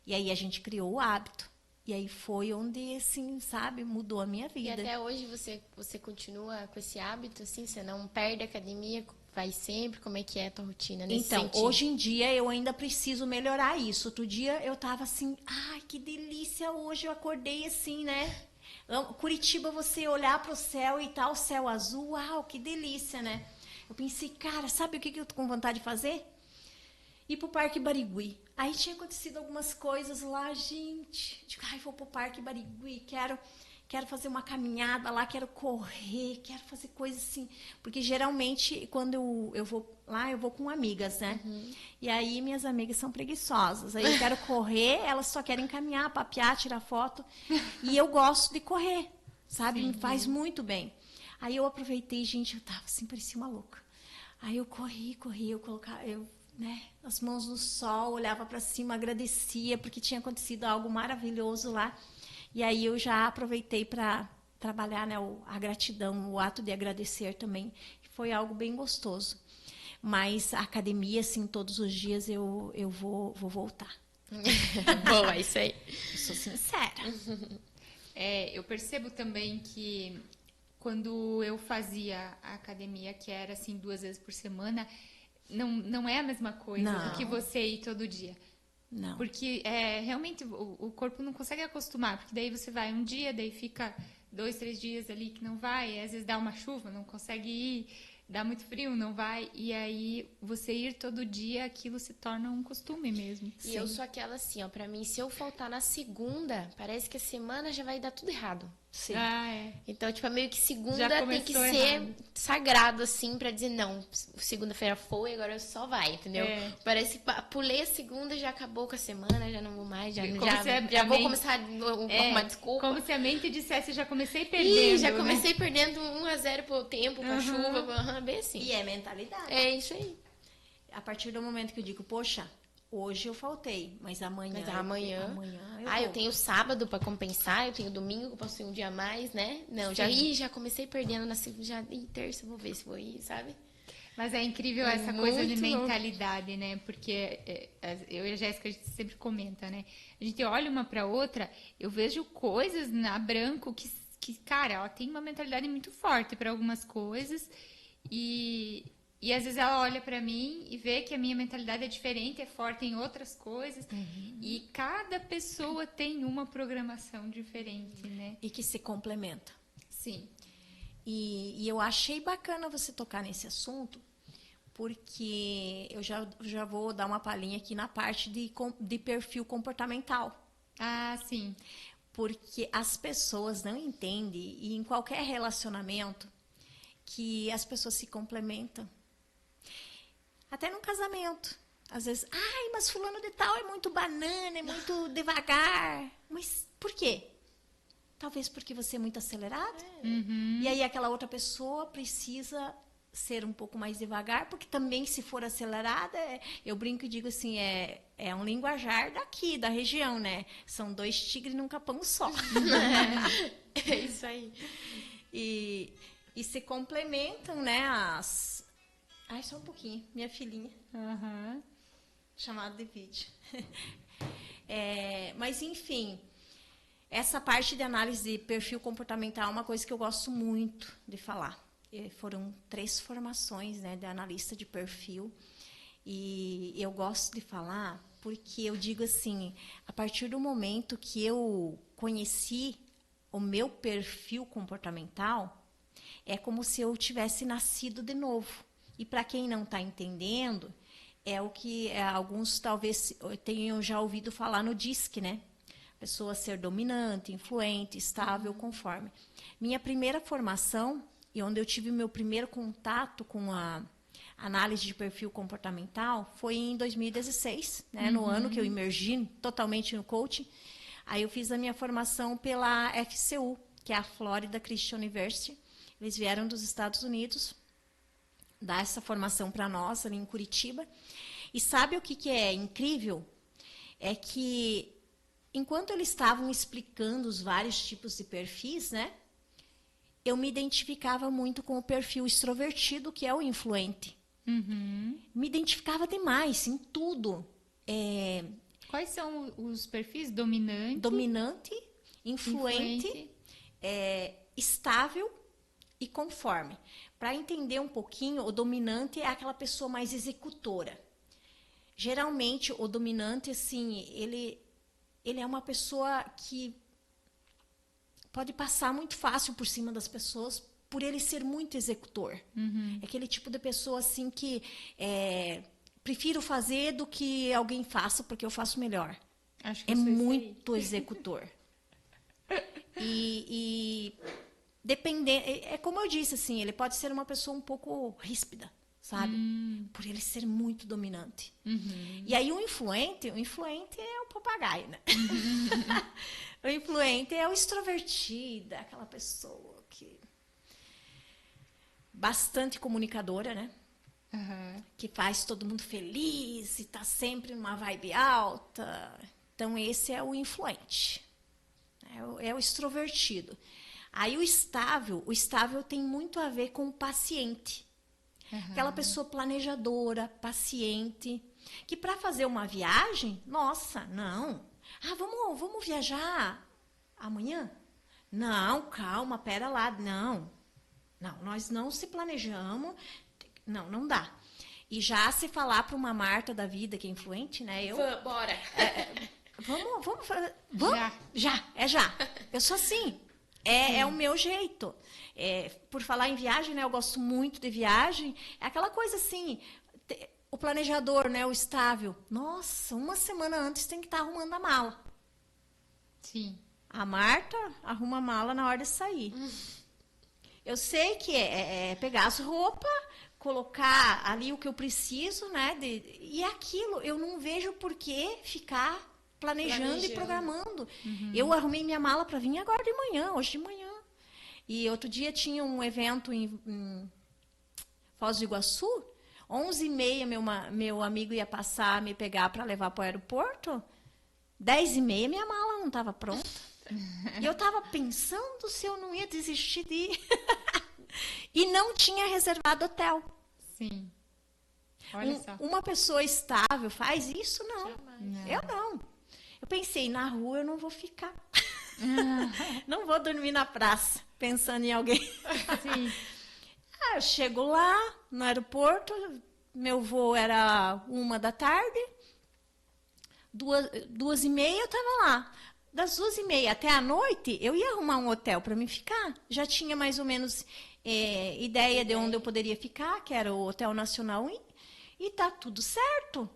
C: E aí a gente criou o hábito. E aí foi onde, assim, sabe, mudou a minha vida.
B: E até hoje você continua com esse hábito, assim? Você não perde a academia, vai sempre? Como é que é a tua rotina nesse sentido?
C: Hoje em dia eu ainda preciso melhorar isso. Outro dia eu tava assim, ai, que delícia hoje, eu acordei assim, né? Curitiba, você olhar para o céu e tal, céu azul, uau, que delícia, né? Eu pensei, cara, sabe o que eu tô com vontade de fazer? Ir pro Parque Barigui. Aí tinha acontecido algumas coisas lá, gente. Digo, ai, vou pro Parque Barigui, quero fazer uma caminhada lá, quero correr, quero fazer coisas assim. Porque geralmente, quando eu vou lá, eu vou com amigas, né? Uhum. E aí minhas amigas são preguiçosas. Aí eu quero correr, elas só querem caminhar, papear, tirar foto. E eu gosto de correr, sabe? Sim. Me faz muito bem. Aí eu aproveitei, gente, eu tava assim, parecia uma louca. Aí eu corri, né, as mãos no sol, olhava para cima, agradecia, porque tinha acontecido algo maravilhoso lá. E aí eu já aproveitei para trabalhar, né, a gratidão, o ato de agradecer também. Foi algo bem gostoso. Mas a academia, assim, todos os dias eu vou voltar.
B: Boa, isso aí.
C: Eu sou sincera.
A: Eu percebo também que quando eu fazia a academia, que era assim 2 vezes por semana, não é a mesma coisa do que você ir todo dia.
C: Não.
A: Porque realmente o corpo não consegue acostumar, porque daí você vai um dia, daí fica 2, 3 dias ali que não vai, às vezes dá uma chuva, não consegue ir, dá muito frio, não vai, e aí você ir todo dia, aquilo se torna um costume mesmo.
B: E eu sou aquela assim, ó, pra mim, se eu faltar na segunda, parece que a semana já vai dar tudo errado.
C: Sim.
B: Então, tipo, meio que segunda tem que ser
A: errado.
B: Sagrado, assim, pra dizer, não, segunda-feira foi, agora só vai, entendeu? Parece que pulei a segunda, já acabou com a semana, já não vou mais, já vou começar a arrumar desculpa.
A: Como se a mente dissesse, já comecei perdendo,
B: já comecei perdendo 1-0 pro tempo, pra chuva, bem assim.
C: E é mentalidade.
B: É isso aí.
C: A partir do momento que eu digo, poxa, hoje eu faltei, mas amanhã
B: eu tenho sábado para compensar, eu tenho domingo que eu posso ir um dia a mais, né? Não, já comecei perdendo na segunda, terça, vou ver se vou ir, sabe?
A: Mas é incrível essa coisa de mentalidade, né? Porque eu e a Jéssica, a gente sempre comenta, né? A gente olha uma para outra, eu vejo coisas na Branco que, cara, ela tem uma mentalidade muito forte para algumas coisas e às vezes ela olha pra mim e vê que a minha mentalidade é diferente, é forte em outras coisas. Uhum. E cada pessoa tem uma programação diferente, né?
C: E que se complementa.
A: Sim.
C: E eu achei bacana você tocar nesse assunto, porque eu já vou dar uma palhinha aqui na parte de perfil comportamental.
A: Ah, sim.
C: Porque as pessoas não entendem, e em qualquer relacionamento, que as pessoas se complementam. Até num casamento. Às vezes, mas fulano de tal é muito banana, é muito devagar. Mas por quê? Talvez porque você é muito acelerado.
A: Uhum.
C: E aí aquela outra pessoa precisa ser um pouco mais devagar, porque também se for acelerada, eu brinco e digo assim, é um linguajar daqui, da região, né? São 2 tigres num capão só.
B: É isso aí.
C: E se complementam, né, só um pouquinho. Minha filhinha.
A: Uhum.
C: Chamada de vídeo. Mas, enfim, essa parte de análise de perfil comportamental é uma coisa que eu gosto muito de falar. Foram 3 formações, né, de analista de perfil. E eu gosto de falar porque eu digo assim, a partir do momento que eu conheci o meu perfil comportamental, é como se eu tivesse nascido de novo. E para quem não está entendendo, é o que alguns talvez tenham já ouvido falar no DISC, né? Pessoa ser dominante, influente, estável, conforme. Minha primeira formação, e onde eu tive meu primeiro contato com a análise de perfil comportamental, foi em 2016, né? No ano que eu imergi totalmente no coaching. Aí eu fiz a minha formação pela FCU, que é a Florida Christian University. Eles vieram dos Estados Unidos dar essa formação para nós ali em Curitiba. E sabe o que é incrível? É que enquanto eles estavam explicando os vários tipos de perfis, né? Eu me identificava muito com o perfil extrovertido, que é o influente. Me identificava demais em tudo.
A: Quais são os perfis? Dominante,
C: influente. Estável e conforme. Para entender um pouquinho, o dominante é aquela pessoa mais executora. Geralmente, o dominante, assim, ele é uma pessoa que pode passar muito fácil por cima das pessoas por ele ser muito executor. É aquele tipo de pessoa, assim, que prefiro fazer do que alguém faça, porque eu faço melhor.
A: Acho que
C: é muito executor. E dependendo, é como eu disse, assim, ele pode ser uma pessoa um pouco ríspida, sabe? Por ele ser muito dominante. E aí o influente é o papagaio, né? O influente é o extrovertido, é aquela pessoa que bastante comunicadora, né? Que faz todo mundo feliz e tá sempre numa vibe alta. Então esse é o influente. É o extrovertido. Aí o estável tem muito a ver com o paciente. Aquela pessoa planejadora, paciente, que para fazer uma viagem, nossa, não. Vamos viajar amanhã? Não, calma, pera lá. Não, nós não se planejamos. Não dá. E já se falar para uma Marta da vida que é influente, né?
B: Bora.
C: Vamos? Já. Eu sou assim. É o meu jeito. Por falar em viagem, né? Eu gosto muito de viagem. É aquela coisa assim, o planejador, né? O estável. Nossa, uma semana antes tem que estar arrumando a mala.
A: Sim.
C: A Marta arruma a mala na hora de sair. Eu sei que é pegar as roupas, colocar ali o que eu preciso, né? E aquilo, eu não vejo por que ficar planejando e programando. Eu arrumei minha mala para vir agora de manhã, hoje de manhã. E outro dia tinha um evento em Foz do Iguaçu, 11h30 meu amigo ia passar, me pegar para levar para o aeroporto, 10h30 minha mala não estava pronta. E eu estava pensando se eu não ia desistir de ir. E não tinha reservado hotel.
A: Sim. Olha só.
C: Uma pessoa estável faz isso? Não. Eu não. Eu pensei, na rua eu não vou ficar. Não vou dormir na praça, pensando em alguém.
A: Sim.
C: Eu chego lá, no aeroporto, meu voo era 13h. 2h30 eu estava lá. Das 2h30 até a noite, eu ia arrumar um hotel para mim ficar. Já tinha mais ou menos ideia de onde eu poderia ficar, que era o Hotel Nacional, e tá tudo certo.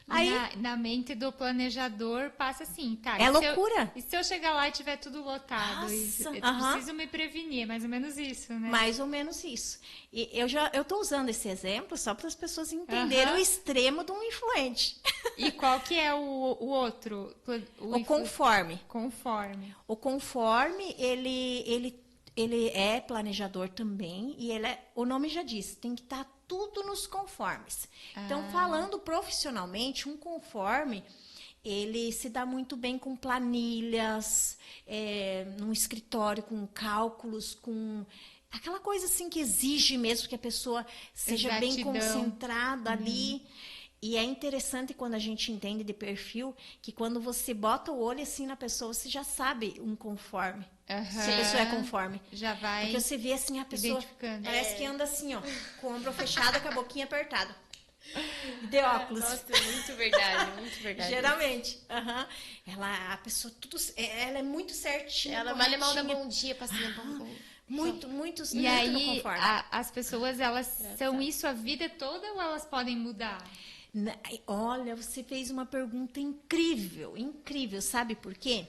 C: Aí,
A: na mente do planejador passa assim, tá?
C: É loucura.
A: E se eu chegar lá e tiver tudo lotado? Eu preciso me prevenir, é mais ou menos isso, né?
C: Mais ou menos isso. E eu tô usando esse exemplo só para as pessoas entenderem o extremo de um influente.
A: E qual que é o outro?
C: O conforme.
A: Conforme.
C: O conforme, ele é planejador também, e o nome já diz, tem que estar tudo nos conformes. Então, falando profissionalmente, um conforme, ele se dá muito bem com planilhas, num escritório, com cálculos, com aquela coisa assim que exige mesmo que a pessoa seja bem concentrada ali. E é interessante quando a gente entende de perfil, que quando você bota o olho assim na pessoa, você já sabe um conforme. Se a pessoa é conforme.
A: Já vai.
C: Porque você vê assim a pessoa parece que anda assim, ó, com o ombro fechado, com a boquinha apertada. De óculos.
B: Nossa, muito verdade, muito verdade.
C: Geralmente. A pessoa ela é muito certinha.
B: Ela vale mal da bom dia, passinha bom.
C: Muito
A: E aí, as pessoas, elas são isso a vida toda ou elas podem mudar?
C: Olha, você fez uma pergunta incrível, sabe por quê?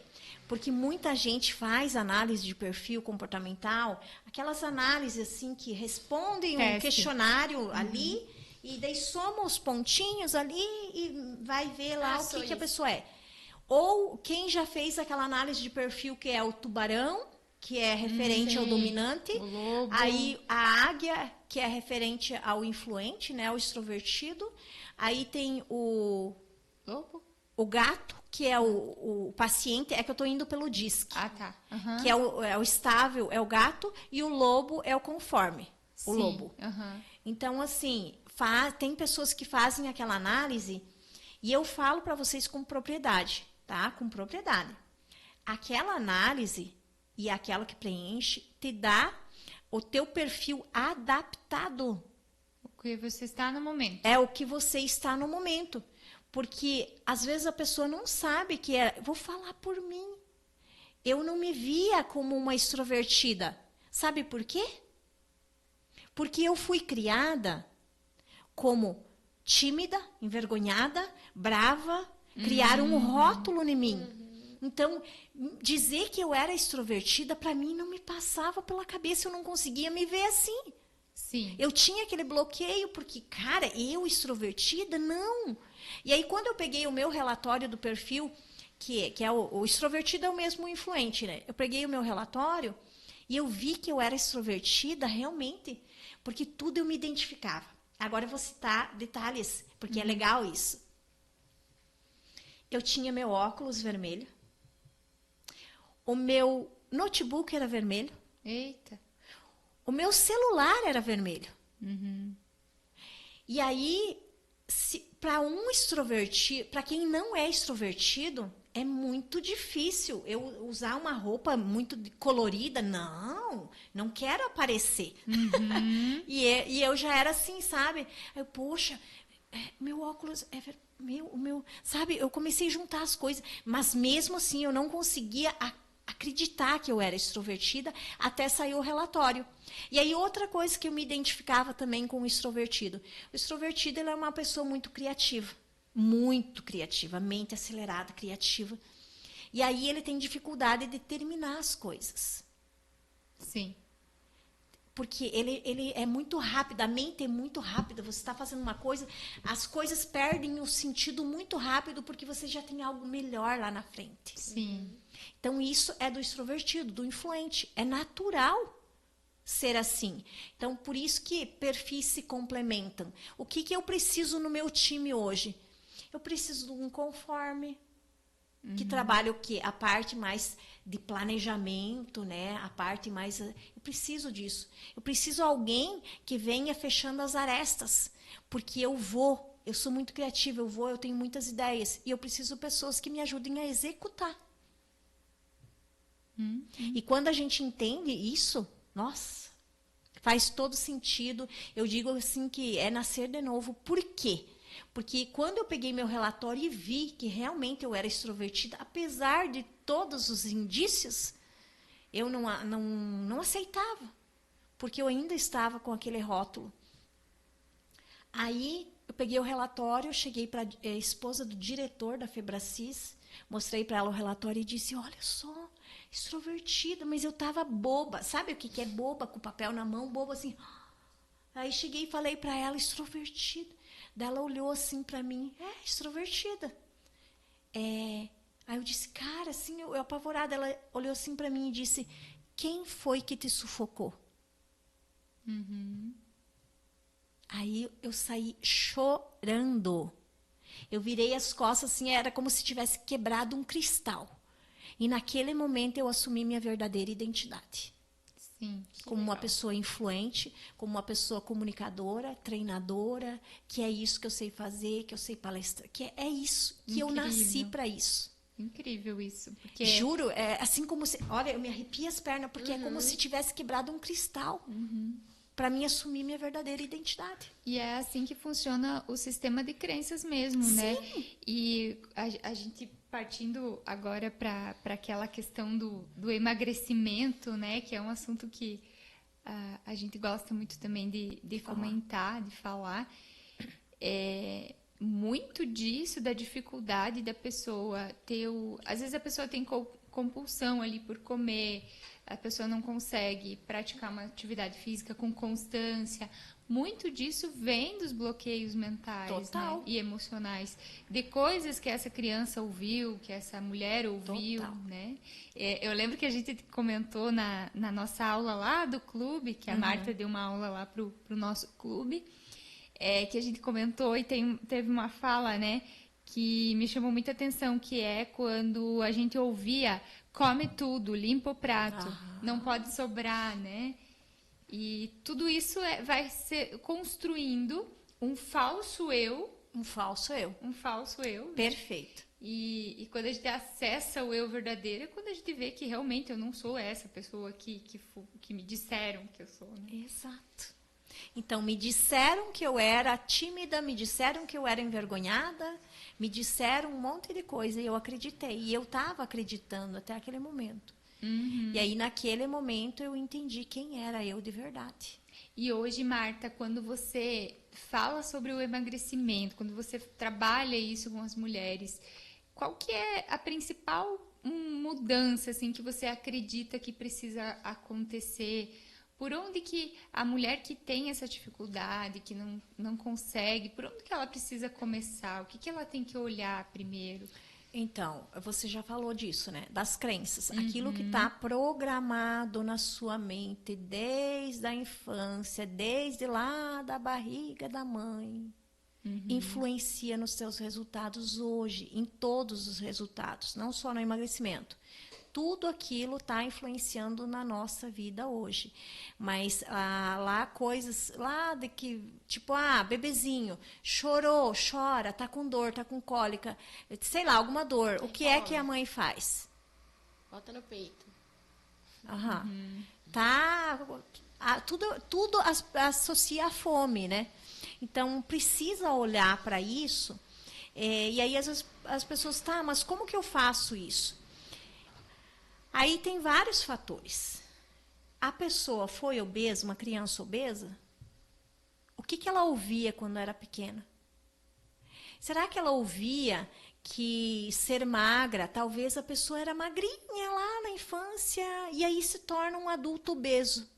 C: Porque muita gente faz análise de perfil comportamental, aquelas análises assim que respondem um questionário ali, e daí soma os pontinhos ali e vai ver lá o que a pessoa é. Ou quem já fez aquela análise de perfil que é o tubarão, que é referente ao dominante.
A: O lobo.
C: Aí a águia, que é referente ao influente, né, ao extrovertido. Aí tem o
A: lobo?
C: O gato, que é o paciente, é que eu estou indo pelo DISC.
A: Ah, tá. Uhum.
C: Que é o estável, é o gato, e o lobo é o conforme,
A: Sim.
C: o lobo.
A: Uhum.
C: Então, assim, tem pessoas que fazem aquela análise, e eu falo para vocês com propriedade, tá? Com propriedade. Aquela análise e aquela que preenche te dá o teu perfil adaptado.
A: O que você está no momento.
C: É o que você está no momento. Porque, às vezes, a pessoa não sabe que é... Vou falar por mim. Eu não me via como uma extrovertida. Sabe por quê? Porque eu fui criada como tímida, envergonhada, brava. Criaram um rótulo em mim. Então, dizer que eu era extrovertida, para mim, não me passava pela cabeça. Eu não conseguia me ver assim.
A: Sim.
C: Eu tinha aquele bloqueio, porque, cara, eu extrovertida? Não. E aí, quando eu peguei o meu relatório do perfil, que é o extrovertido é o mesmo influente, né? Eu peguei o meu relatório e eu vi que eu era extrovertida realmente, porque tudo eu me identificava. Agora eu vou citar detalhes, porque é legal isso. Eu tinha meu óculos vermelho. O meu notebook era vermelho.
A: Eita.
C: O meu celular era vermelho.
A: Uhum.
C: E aí, para um extrovertido, para quem não é extrovertido, é muito difícil eu usar uma roupa muito colorida. Não quero aparecer.
A: Uhum.
C: e eu já era assim, sabe? Eu, poxa, meu óculos é meu, sabe? Eu comecei a juntar as coisas, mas mesmo assim eu não conseguia acreditar que eu era extrovertida até sair o relatório. E aí outra coisa que eu me identificava também com o extrovertido. O extrovertido, ele é uma pessoa muito criativa, mente acelerada, criativa. E aí ele tem dificuldade de terminar as coisas.
A: Sim.
C: Porque ele é muito rápido, a mente é muito rápida. Você está fazendo uma coisa, as coisas perdem o sentido muito rápido porque você já tem algo melhor lá na frente.
A: Sim.
C: Então, isso é do extrovertido, do influente. É natural ser assim. Então, por isso que perfis se complementam. O que eu preciso no meu time hoje? Eu preciso de um conforme, que trabalha o quê? A parte mais de planejamento, né? A parte mais... Eu preciso disso. Eu preciso de alguém que venha fechando as arestas. Porque eu sou muito criativa, eu tenho muitas ideias. E eu preciso de pessoas que me ajudem a executar. E quando a gente entende isso, nossa, faz todo sentido. Eu digo assim que é nascer de novo. Por quê? Porque quando eu peguei meu relatório e vi que realmente eu era extrovertida, apesar de todos os indícios, eu não aceitava. Porque eu ainda estava com aquele rótulo. Aí eu peguei o relatório, cheguei para a esposa do diretor da Febracis, mostrei para ela o relatório e disse, olha só, extrovertida, mas eu estava boba. Sabe o que é boba, com o papel na mão, boba assim. Aí cheguei e falei para ela, extrovertida. Daí ela olhou assim para mim, extrovertida. Aí eu disse, cara, assim, eu apavorada. Ela olhou assim para mim e disse, quem foi que te sufocou?
A: Uhum.
C: Aí eu saí chorando. Eu virei as costas assim, era como se tivesse quebrado um cristal. E naquele momento eu assumi minha verdadeira identidade.
A: Sim.
C: Como uma pessoa influente, como uma pessoa comunicadora, treinadora, que é isso que eu sei fazer, que eu sei palestrar, que é isso, que eu nasci para isso.
A: Incrível isso. Porque...
C: Juro, é assim como se... Olha, eu me arrepio as pernas, porque é como se tivesse quebrado um cristal. Para mim assumir minha verdadeira identidade.
A: E é assim que funciona o sistema de crenças mesmo,
C: Sim.
A: né? E a gente partindo agora para aquela questão do emagrecimento, né? Que é um assunto que a gente gosta muito também de comentar, de falar. Muito disso, da dificuldade da pessoa ter às vezes a pessoa tem compulsão ali por comer, a pessoa não consegue praticar uma atividade física com constância, muito disso vem dos bloqueios mentais, né? E emocionais, de coisas que essa criança ouviu, que essa mulher ouviu, né? Eu lembro que a gente comentou na nossa aula lá do clube, que a Marta deu uma aula lá pro nosso clube, que a gente comentou e teve uma fala, né, que me chamou muita atenção, que é quando a gente ouvia: come tudo, limpa o prato, não pode sobrar, né? E tudo isso vai ser construindo um falso eu.
C: Um falso eu.
A: Um falso eu.
C: Perfeito.
A: E quando a gente acessa o eu verdadeiro, é quando a gente vê que realmente eu não sou essa pessoa que me disseram que eu sou. Né?
C: Exato. Então, me disseram que eu era tímida, me disseram que eu era envergonhada, me disseram um monte de coisa e eu acreditei. E eu estava acreditando até aquele momento. E aí, naquele momento, eu entendi quem era eu de verdade.
A: E hoje, Marta, quando você fala sobre o emagrecimento, quando você trabalha isso com as mulheres, qual que é a principal mudança assim, que você acredita que precisa acontecer? Por onde que a mulher que tem essa dificuldade, que não consegue, por onde que ela precisa começar? O que ela tem que olhar primeiro?
C: Então, você já falou disso, né? Das crenças. Aquilo que está programado na sua mente desde a infância, desde lá da barriga da mãe, influencia nos seus resultados hoje, em todos os resultados, não só no emagrecimento. Tudo aquilo está influenciando na nossa vida hoje. Mas lá coisas, lá de que, tipo, bebezinho, chorou, chora, tá com dor, tá com cólica, sei lá, alguma dor. O que é que a mãe faz?
B: Bota no peito.
C: Tudo associa a fome, né? Então, precisa olhar para isso. E aí, às vezes, as pessoas, mas como que eu faço isso? Aí tem vários fatores. A pessoa foi obesa, uma criança obesa? O que ela ouvia quando era pequena? Será que ela ouvia que ser magra, talvez a pessoa era magrinha lá na infância, e aí se torna um adulto obeso?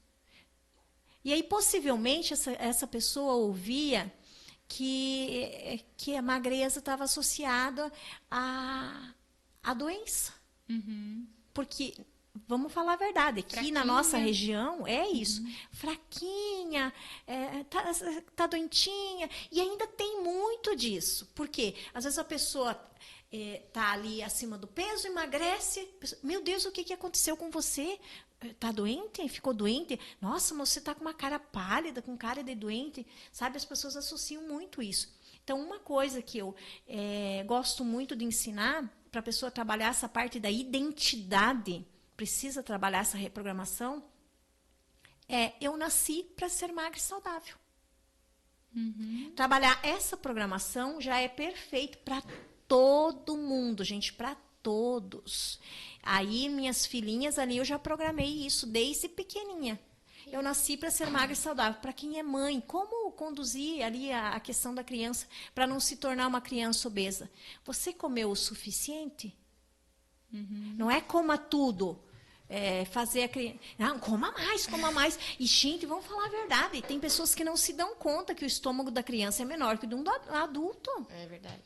C: E aí, possivelmente, essa pessoa ouvia que a magreza estava associada à doença. Porque, vamos falar a verdade, aqui fraquinha. Na nossa região é isso. Fraquinha, tá doentinha. E ainda tem muito disso. Por quê? Às vezes a pessoa tá ali acima do peso, emagrece. Meu Deus, o que aconteceu com você? Tá doente? Ficou doente? Nossa, mas você tá com uma cara pálida, com cara de doente. Sabe, as pessoas associam muito isso. Então, uma coisa que eu gosto muito de ensinar para a pessoa trabalhar essa parte da identidade, precisa trabalhar essa reprogramação, eu nasci para ser magra e saudável. Trabalhar essa programação já é perfeito para todo mundo, gente, para todos. Aí, minhas filhinhas ali, eu já programei isso desde pequenininha. Eu nasci para ser magra e saudável. Para quem é mãe, como conduzir ali a questão da criança para não se tornar uma criança obesa? Você comeu o suficiente? Não é coma tudo. Fazer a criança... Não, coma mais. E, gente, vamos falar a verdade. Tem pessoas que não se dão conta que o estômago da criança é menor que o de um adulto.
B: É verdade.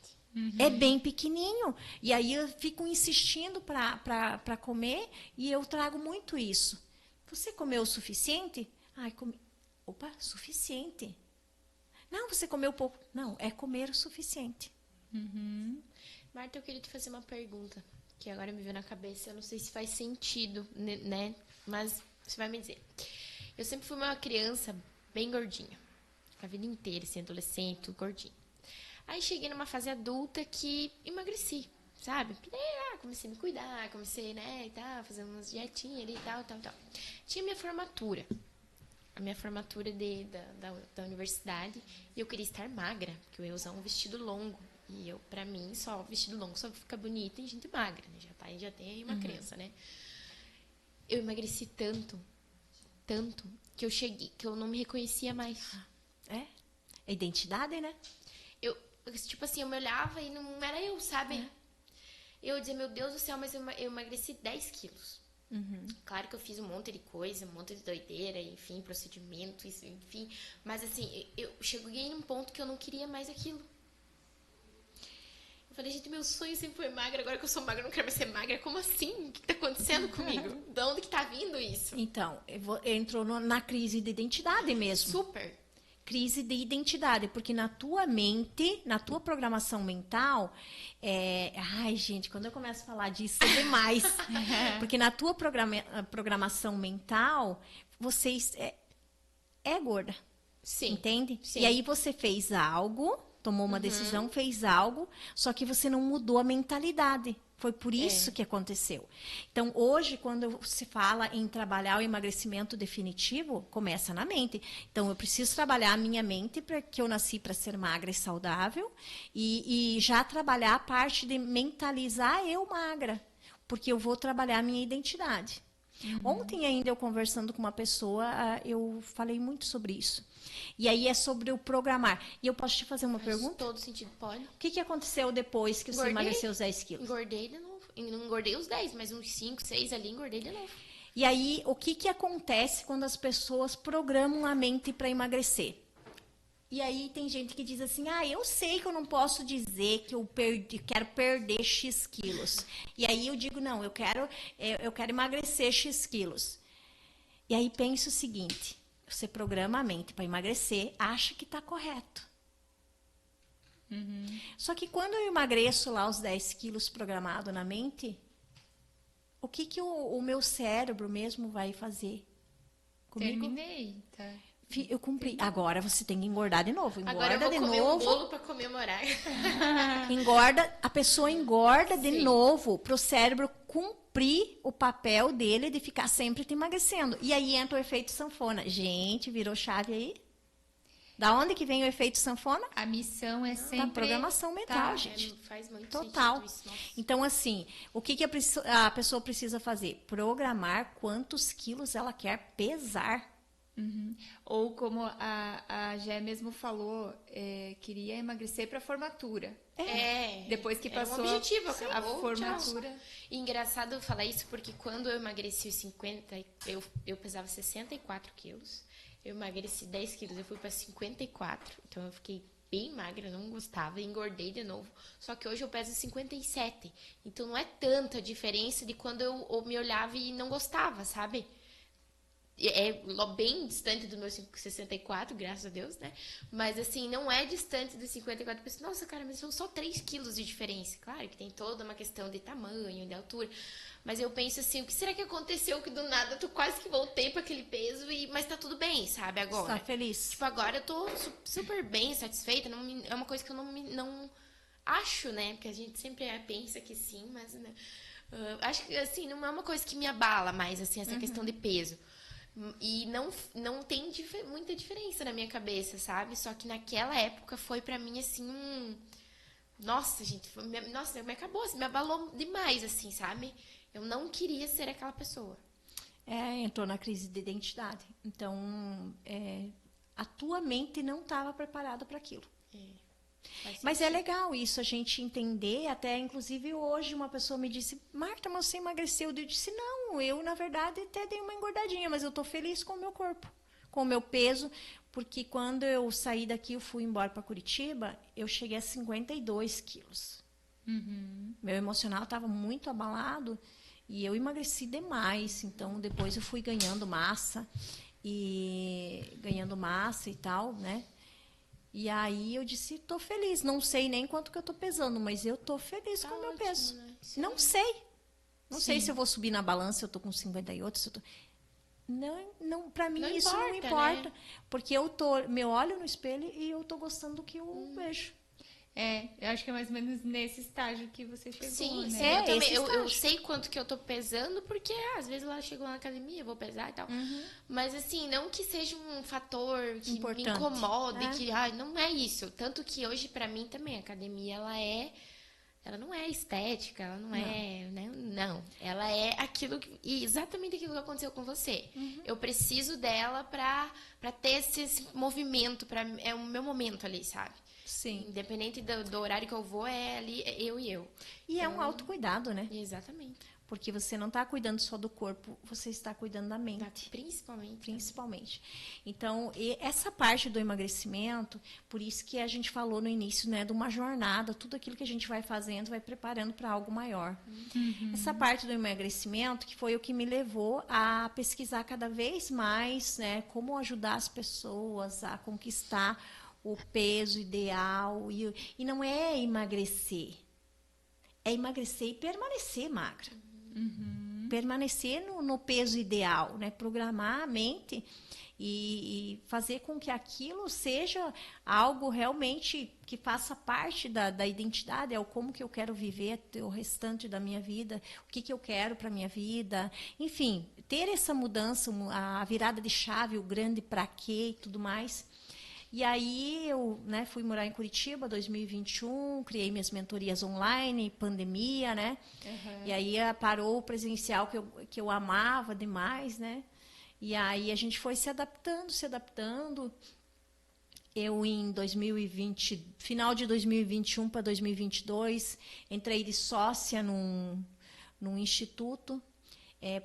C: É bem pequenininho. E aí eu fico insistindo para comer e eu trago muito isso. Você comeu o suficiente? Opa, suficiente. Não, você comeu pouco. Não, é comer o suficiente.
B: Marta, eu queria te fazer uma pergunta, que agora me veio na cabeça. Eu não sei se faz sentido, né? Mas você vai me dizer. Eu sempre fui uma criança bem gordinha. A vida inteira, assim, adolescente, gordinha. Aí cheguei numa fase adulta que emagreci, sabe? Comecei a me cuidar, comecei, né, e tal, fazendo umas dietinhas ali e tal. Tinha minha formatura. A minha formatura da universidade. E eu queria estar magra, porque eu ia usar um vestido longo. E pra mim, só vestido longo só fica bonita em gente magra, né? Já tem aí uma criança, né? Eu emagreci tanto, que eu não me reconhecia mais.
C: É identidade, né?
B: Tipo assim, eu me olhava e não era eu, sabe? Eu dizia, meu Deus do céu, mas eu emagreci 10 quilos. Claro que eu fiz um monte de coisa, um monte de doideira, enfim, procedimento, enfim. Mas assim, eu cheguei num ponto que eu não queria mais aquilo. Eu falei, gente, meu sonho sempre foi magra, agora que eu sou magra, eu não quero mais ser magra. Como assim? O que tá acontecendo comigo? De onde que tá vindo isso?
C: Então, entrou na crise de identidade mesmo.
B: Super.
C: Crise de identidade, porque na tua mente, na tua programação mental, ai, gente, quando eu começo a falar disso é demais. Porque na tua programação mental, você é gorda.
B: Sim.
C: Entende?
B: Sim.
C: E aí você fez algo, tomou uma decisão, fez algo, só que você não mudou a mentalidade. Foi por isso que aconteceu. Então, hoje, quando se fala em trabalhar o emagrecimento definitivo, começa na mente. Então, eu preciso trabalhar a minha mente, porque eu nasci para ser magra e saudável, e já trabalhar a parte de mentalizar eu magra, porque eu vou trabalhar a minha identidade. Ontem ainda, eu conversando com uma pessoa, eu falei muito sobre isso. E aí é sobre o programar. E eu posso te fazer uma pergunta?
B: Todo sentido, pode.
C: O que aconteceu depois que você emagreceu os 10 quilos?
B: Engordei de novo. Não engordei os 10, mas uns 5, 6 ali, engordei de novo.
C: E aí, o que acontece quando as pessoas programam a mente para emagrecer? E aí tem gente que diz assim, eu sei que eu não posso dizer que eu quero perder X quilos. E aí eu digo, não, eu quero emagrecer X quilos. E aí pensa o seguinte, você programa a mente para emagrecer, acha que está correto. Só que quando eu emagreço lá os 10 quilos programado na mente, o que o meu cérebro mesmo vai fazer comigo?
A: Terminei, tá?
C: Eu cumpri. Agora você tem que engordar de novo. Engorda
B: agora eu vou
C: de
B: comer
C: novo.
B: um bolo para comemorar.
C: Engorda, a pessoa engorda de novo para o cérebro cumprir o papel dele de ficar sempre te emagrecendo. E aí entra o efeito sanfona. Gente, virou chave aí? Da onde que vem o efeito sanfona?
A: A missão é sempre...
C: Da programação mental, gente.
B: Faz muito
C: Total.
B: sentido isso. Nossa.
C: Então, assim, o que a pessoa precisa fazer? Programar quantos quilos ela quer pesar.
A: Ou como a Gé mesmo falou, queria emagrecer para formatura. Depois que passou
B: um objetivo,
A: a
B: acabou,
A: formatura.
B: tchau. E engraçado eu falar isso porque quando eu emagreci os 50, eu pesava 64 quilos. Eu emagreci 10 quilos, eu fui para 54. Então eu fiquei bem magra, não gostava, engordei de novo. Só que hoje eu peso 57. Então não é tanta diferença de quando eu me olhava e não gostava, sabe? É bem distante do meu 64, graças a Deus, né? Mas, assim, não é distante dos 54. Eu penso, nossa, cara, mas são só 3 quilos de diferença. Claro que tem toda uma questão de tamanho, de altura. Mas eu penso assim, o que será que aconteceu que do nada eu tô quase que voltei para aquele peso, mas tá tudo bem, sabe, agora?
C: Tá feliz.
B: Tipo, agora eu tô super bem, satisfeita. É uma coisa que eu não acho, né? Porque a gente sempre pensa que sim, mas... Né? Acho que, assim, não é uma coisa que me abala mais, assim, essa questão de peso. E não tem muita diferença na minha cabeça, sabe? Só que naquela época foi pra mim, assim, Nossa, gente, nossa, me acabou, assim, me abalou demais, assim, sabe? Eu não queria ser aquela pessoa.
C: Entrou na crise de identidade. Então, a tua mente não estava preparada para aquilo. Mas é legal isso, a gente entender, até inclusive hoje uma pessoa me disse, Marta, mas você emagreceu? Eu disse, não, eu na verdade até dei uma engordadinha, mas eu estou feliz com o meu corpo, com o meu peso, porque quando eu saí daqui, eu fui embora para Curitiba, eu cheguei a 52 quilos. Meu emocional estava muito abalado e eu emagreci demais, então depois eu fui ganhando massa e tal, né? E aí eu disse, tô feliz, não sei nem quanto que eu tô pesando, mas eu tô feliz com o meu peso.
B: Né?
C: Não sei. Não sei se eu vou subir na balança, se eu tô com 58, se eu tô... Não, para mim isso não importa, né? Porque eu me olho no espelho e eu tô gostando do que eu vejo.
A: Eu acho que é mais ou menos nesse estágio que você chegou,
B: sim,
A: né?
B: Eu sei quanto que eu tô pesando, porque às vezes lá eu chego lá na academia, eu vou pesar e tal. Mas assim, não que seja um fator que
C: importante,
B: me incomode, que não é isso. Tanto que hoje pra mim também a academia ela não é estética, ela não é, né? Não, ela é exatamente aquilo que aconteceu com você. Eu preciso dela pra ter esse movimento, é o meu momento ali, sabe?
C: Sim.
B: Independente do horário que eu vou, é ali eu e eu.
C: E então, é um autocuidado, né?
B: Exatamente.
C: Porque você não está cuidando só do corpo, você está cuidando da mente. Principalmente. Então, essa parte do emagrecimento, por isso que a gente falou no início, né, de uma jornada, tudo aquilo que a gente vai fazendo, vai preparando para algo maior. Essa parte do emagrecimento, que foi o que me levou a pesquisar cada vez mais, né, como ajudar as pessoas a conquistar o peso ideal. E não é emagrecer. É emagrecer e permanecer magra. Permanecer no peso ideal, né? Programar a mente e fazer com que aquilo seja algo realmente que faça parte da identidade, é o como que eu quero viver o restante da minha vida, o que eu quero para a minha vida. Enfim, ter essa mudança, a virada de chave, o grande para quê e tudo mais. E aí eu, né, fui morar em Curitiba, 2021, criei minhas mentorias online, pandemia, né? E aí parou o presencial que eu amava demais, né? E aí a gente foi se adaptando. Eu em 2020, final de 2021 para 2022, entrei de sócia num instituto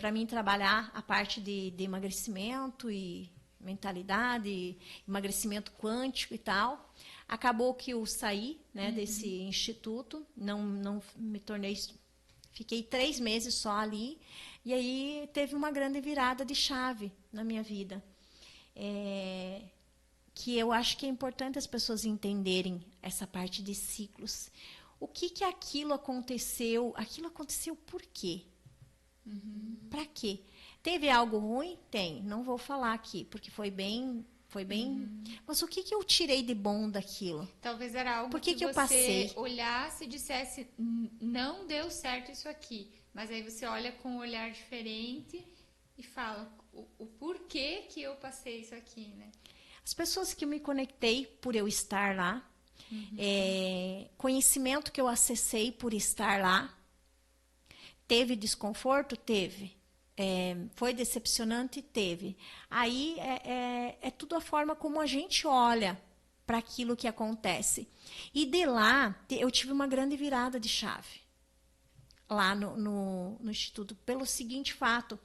C: para mim trabalhar a parte de emagrecimento e mentalidade, emagrecimento quântico e tal. Acabou que eu saí, né, desse instituto, não me tornei, fiquei 3 meses só ali, e aí teve uma grande virada de chave na minha vida, que eu acho que é importante as pessoas entenderem essa parte de ciclos. O que aquilo aconteceu por quê? Para quê? Teve algo ruim? Tem. Não vou falar aqui, porque foi bem. Mas o que eu tirei de bom daquilo?
A: Talvez era algo
C: por que eu
A: você
C: passei?
A: Olhasse e dissesse, não deu certo isso aqui. Mas aí você olha com um olhar diferente e fala, o porquê que eu passei isso aqui, né?
C: As pessoas que eu me conectei por eu estar lá, conhecimento que eu acessei por estar lá, teve desconforto? Teve. Foi decepcionante? Teve. Aí é tudo a forma como a gente olha para aquilo que acontece. E de lá, eu tive uma grande virada de chave. Lá no Instituto, pelo seguinte fato,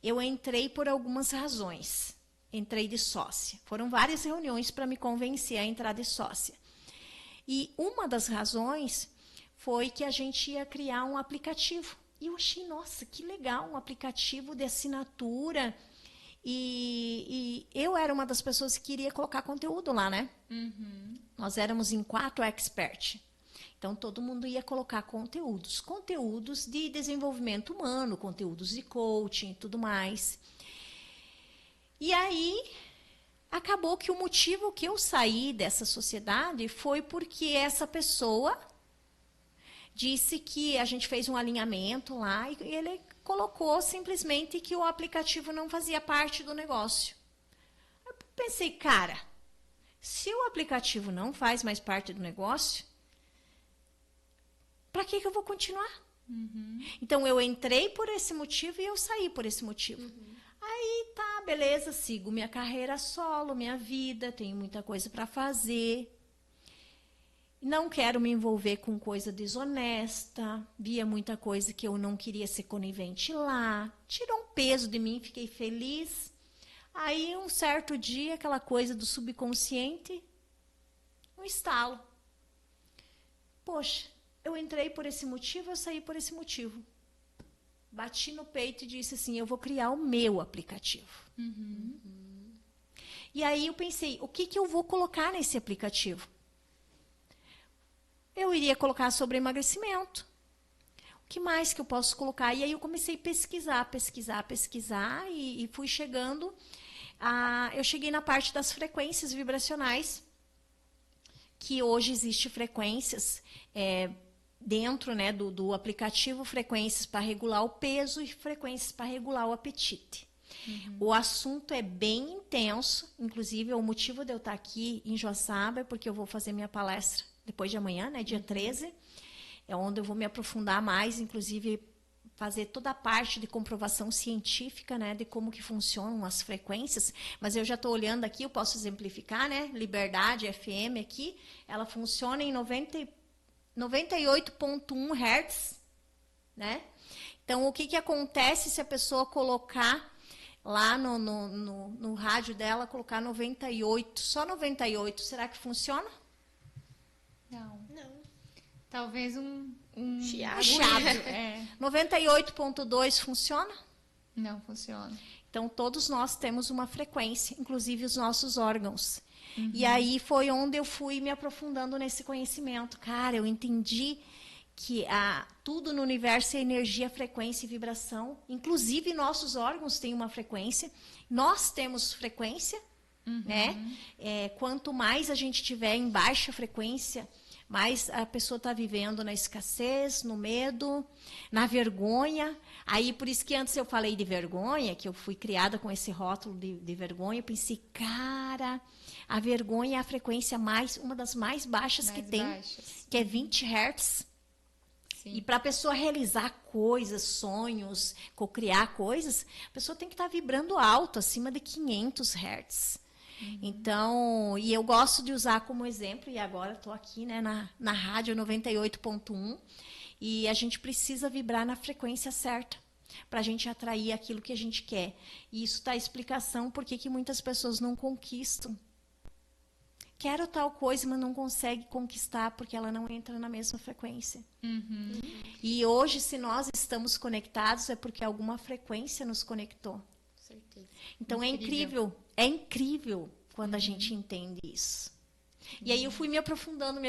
C: eu entrei por algumas razões. Entrei de sócia. Foram várias reuniões para me convencer a entrar de sócia. E uma das razões foi que a gente ia criar um aplicativo. E eu achei, nossa, que legal, um aplicativo de assinatura. E eu era uma das pessoas que queria colocar conteúdo lá, né? Nós éramos em 4 experts. Então, todo mundo ia colocar conteúdos de desenvolvimento humano, conteúdos de coaching e tudo mais. E aí, acabou que o motivo que eu saí dessa sociedade foi porque essa pessoa disse que a gente fez um alinhamento lá e ele colocou simplesmente que o aplicativo não fazia parte do negócio. Eu pensei, cara, se o aplicativo não faz mais parte do negócio, para que eu vou continuar? Então, eu entrei por esse motivo e eu saí por esse motivo. Aí, tá, beleza, sigo minha carreira solo, minha vida, tenho muita coisa para fazer. Não quero me envolver com coisa desonesta. Via muita coisa que eu não queria ser conivente lá. Tirou um peso de mim, fiquei feliz. Aí, um certo dia, aquela coisa do subconsciente, um estalo. Poxa, eu entrei por esse motivo, eu saí por esse motivo. Bati no peito e disse assim, eu vou criar o meu aplicativo. E aí eu pensei, o que eu vou colocar nesse aplicativo? Eu iria colocar sobre emagrecimento. O que mais que eu posso colocar? E aí eu comecei a pesquisar e fui chegando. Eu cheguei na parte das frequências vibracionais, que hoje existe frequências dentro, né, do aplicativo, frequências para regular o peso e frequências para regular o apetite. O assunto é bem intenso, inclusive o motivo de eu estar aqui em Joaçaba é porque eu vou fazer minha palestra depois de amanhã, né, dia 13, é onde eu vou me aprofundar mais, inclusive fazer toda a parte de comprovação científica, né, de como que funcionam as frequências, mas eu já estou olhando aqui, eu posso exemplificar, né, Liberdade FM aqui, ela funciona em 98.1 Hz, né, Então, o que acontece se a pessoa colocar lá no rádio dela, colocar 98, só 98, será que funciona?
A: Não.
B: Não.
A: Talvez um
B: Chiado.
C: Chiado.
A: É.
C: 98.2 funciona?
A: Não funciona.
C: Então, todos nós temos uma frequência, inclusive os nossos órgãos. E aí foi onde eu fui me aprofundando nesse conhecimento. Cara, eu entendi que tudo no universo é energia, frequência e vibração. Inclusive, nossos órgãos têm uma frequência. Nós temos frequência, né? Quanto mais a gente tiver em baixa frequência, mais a pessoa está vivendo na escassez, no medo, na vergonha. Aí, por isso que antes eu falei de vergonha, que eu fui criada com esse rótulo de vergonha, eu pensei, cara, a vergonha é a frequência uma das mais baixas que tem, que é 20 Hz. Sim. E para a pessoa realizar coisas, sonhos, cocriar coisas, a pessoa tem que estar vibrando alto, acima de 500 Hz. Então, e eu gosto de usar como exemplo, e agora estou aqui, né, na rádio 98.1, e a gente precisa vibrar na frequência certa para a gente atrair aquilo que a gente quer. E isso está a explicação por que muitas pessoas não conquistam. Quero tal coisa, mas não consegue conquistar porque ela não entra na mesma frequência. E hoje, se nós estamos conectados, é porque alguma frequência nos conectou.
B: Certeza.
C: Então é incrível quando a gente entende isso. E aí eu fui me aprofundando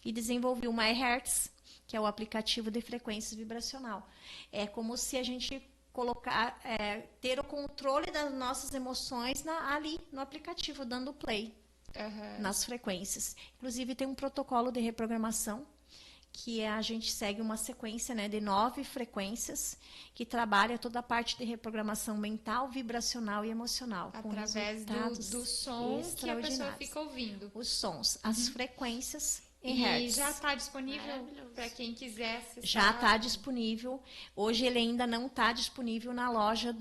C: e desenvolvi o MyHertz, que é o aplicativo de frequência vibracional. É como se a gente ter o controle das nossas emoções ali no aplicativo, dando play nas frequências. Inclusive tem um protocolo de reprogramação que a gente segue uma sequência, né, de 9 frequências que trabalha toda a parte de reprogramação mental, vibracional e emocional.
A: Através do som que a pessoa fica ouvindo.
C: Os sons, as frequências em
A: E
C: hertz.
A: já está disponível para quem quiser acessar?
C: Já está disponível. Hoje ele ainda não está disponível na loja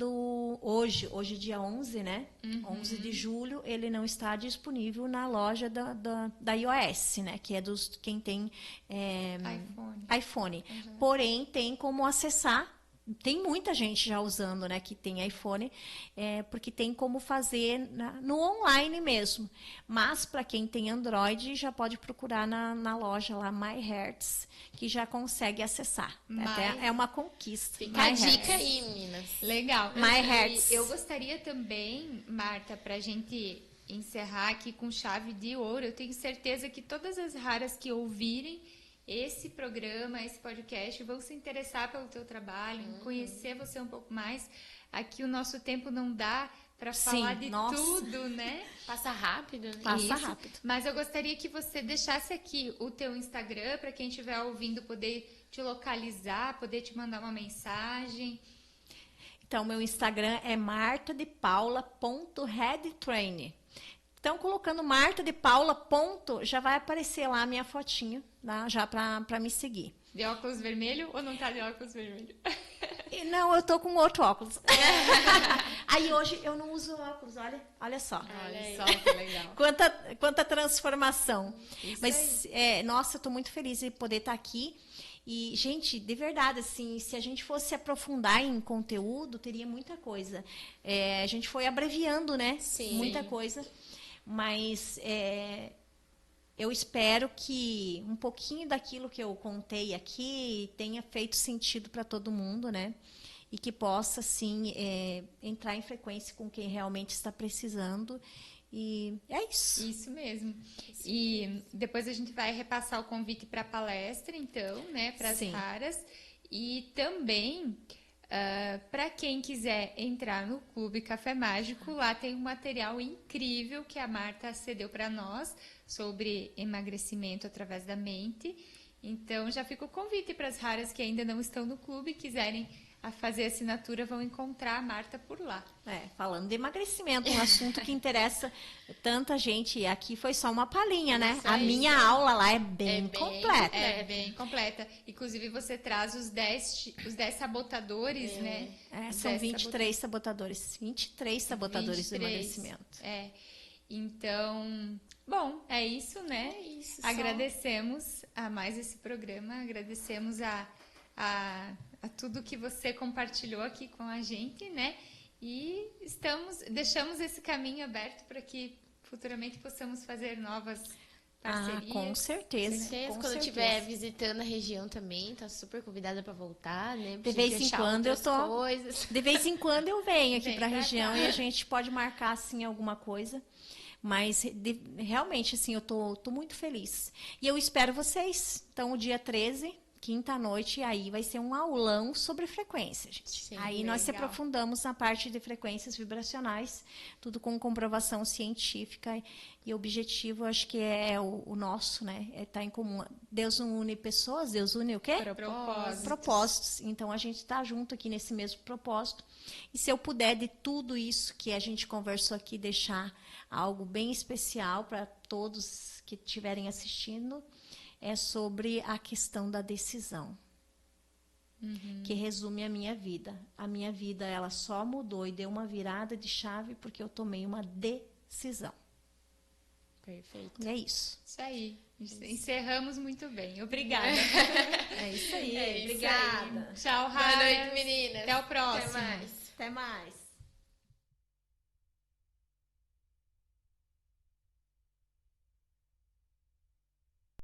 C: Hoje, dia 11, né? 11 de julho, ele não está disponível na loja da iOS, né? Que é quem tem iPhone. Porém, tem como acessar. Tem muita gente já usando, né, que tem iPhone, porque tem como fazer no online mesmo. Mas, para quem tem Android, já pode procurar na loja lá, MyHertz, que já consegue acessar. Até é uma conquista.
B: Fica a dica aí, meninas.
A: Legal.
C: MyHertz.
A: Eu gostaria também, Marta, para a gente encerrar aqui com chave de ouro, eu tenho certeza que todas as raras que ouvirem esse programa, esse podcast, vão se interessar pelo teu trabalho, conhecer você um pouco mais. Aqui o nosso tempo não dá para falar de tudo, né?
B: Passa rápido, né?
C: Passa rápido.
A: Mas eu gostaria que você deixasse aqui o teu Instagram para quem estiver ouvindo poder te localizar, poder te mandar uma mensagem.
C: Então, meu Instagram é martadepaula.headtrainer. Então, colocando Marta de Paula, já vai aparecer lá a minha fotinho, tá? Já para me seguir.
A: De óculos vermelho ou não tá de óculos vermelho?
C: Não, eu tô com outro óculos. Aí hoje eu não uso óculos, olha só.
A: Olha só, que legal.
C: Quanta transformação.
A: Isso.
C: Mas, nossa, eu tô muito feliz de poder estar aqui. E, gente, de verdade, assim, se a gente fosse aprofundar em conteúdo, teria muita coisa. A gente foi abreviando, né?
B: Sim.
C: Muita coisa. Mas eu espero que um pouquinho daquilo que eu contei aqui tenha feito sentido para todo mundo, né? E que possa, sim, entrar em frequência com quem realmente está precisando. E é isso.
A: Isso mesmo. E depois a gente vai repassar o convite para a palestra, então, né? Para as raras. E também... para quem quiser entrar no Clube Café Mágico, lá tem um material incrível que a Marta cedeu para nós sobre emagrecimento através da mente. Então, já fica o convite para as raras que ainda não estão no clube e quiserem fazer assinatura, vão encontrar a Marta por lá.
C: Falando de emagrecimento, um assunto que interessa tanta gente. Aqui foi só uma palhinha, né? A minha aula lá é bem completa.
A: É bem completa. Inclusive, você traz os 10 sabotadores, né?
C: São 23 sabotadores. 23 sabotadores do emagrecimento.
A: Então, bom, é isso, né?
B: É isso.
A: Agradecemos a mais esse programa, agradecemos a a tudo que você compartilhou aqui com a gente, né? E deixamos esse caminho aberto para que futuramente possamos fazer novas parcerias.
C: Com certeza.
B: Quando estiver visitando a região também, tá super convidada para voltar, né?
C: De vez em quando De vez em quando eu venho aqui para a região e a gente pode marcar assim alguma coisa. Mas realmente assim, eu tô muito feliz. E eu espero vocês. Então, o dia 13, quinta-noite, aí vai ser um aulão sobre frequência, gente.
B: Sim,
C: aí
B: legal.
C: nós se aprofundamos na parte de frequências vibracionais, tudo com comprovação científica. E o objetivo, acho que é o nosso, né? É estar em comum. Deus não une pessoas, Deus une o quê? Propósitos. Então, a gente está junto aqui nesse mesmo propósito. E se eu puder, de tudo isso que a gente conversou aqui, deixar algo bem especial para todos que estiverem assistindo, é sobre a questão da decisão, que resume a minha vida. A minha vida, ela só mudou e deu uma virada de chave porque eu tomei uma decisão.
B: Perfeito.
C: E é isso.
A: Isso aí. Encerramos muito bem. Obrigada.
C: É isso aí.
B: É isso
C: Obrigada.
B: aí.
A: Tchau, Raia.
B: Boa noite, meninas.
A: Até o próximo.
B: Até mais.
C: Até mais.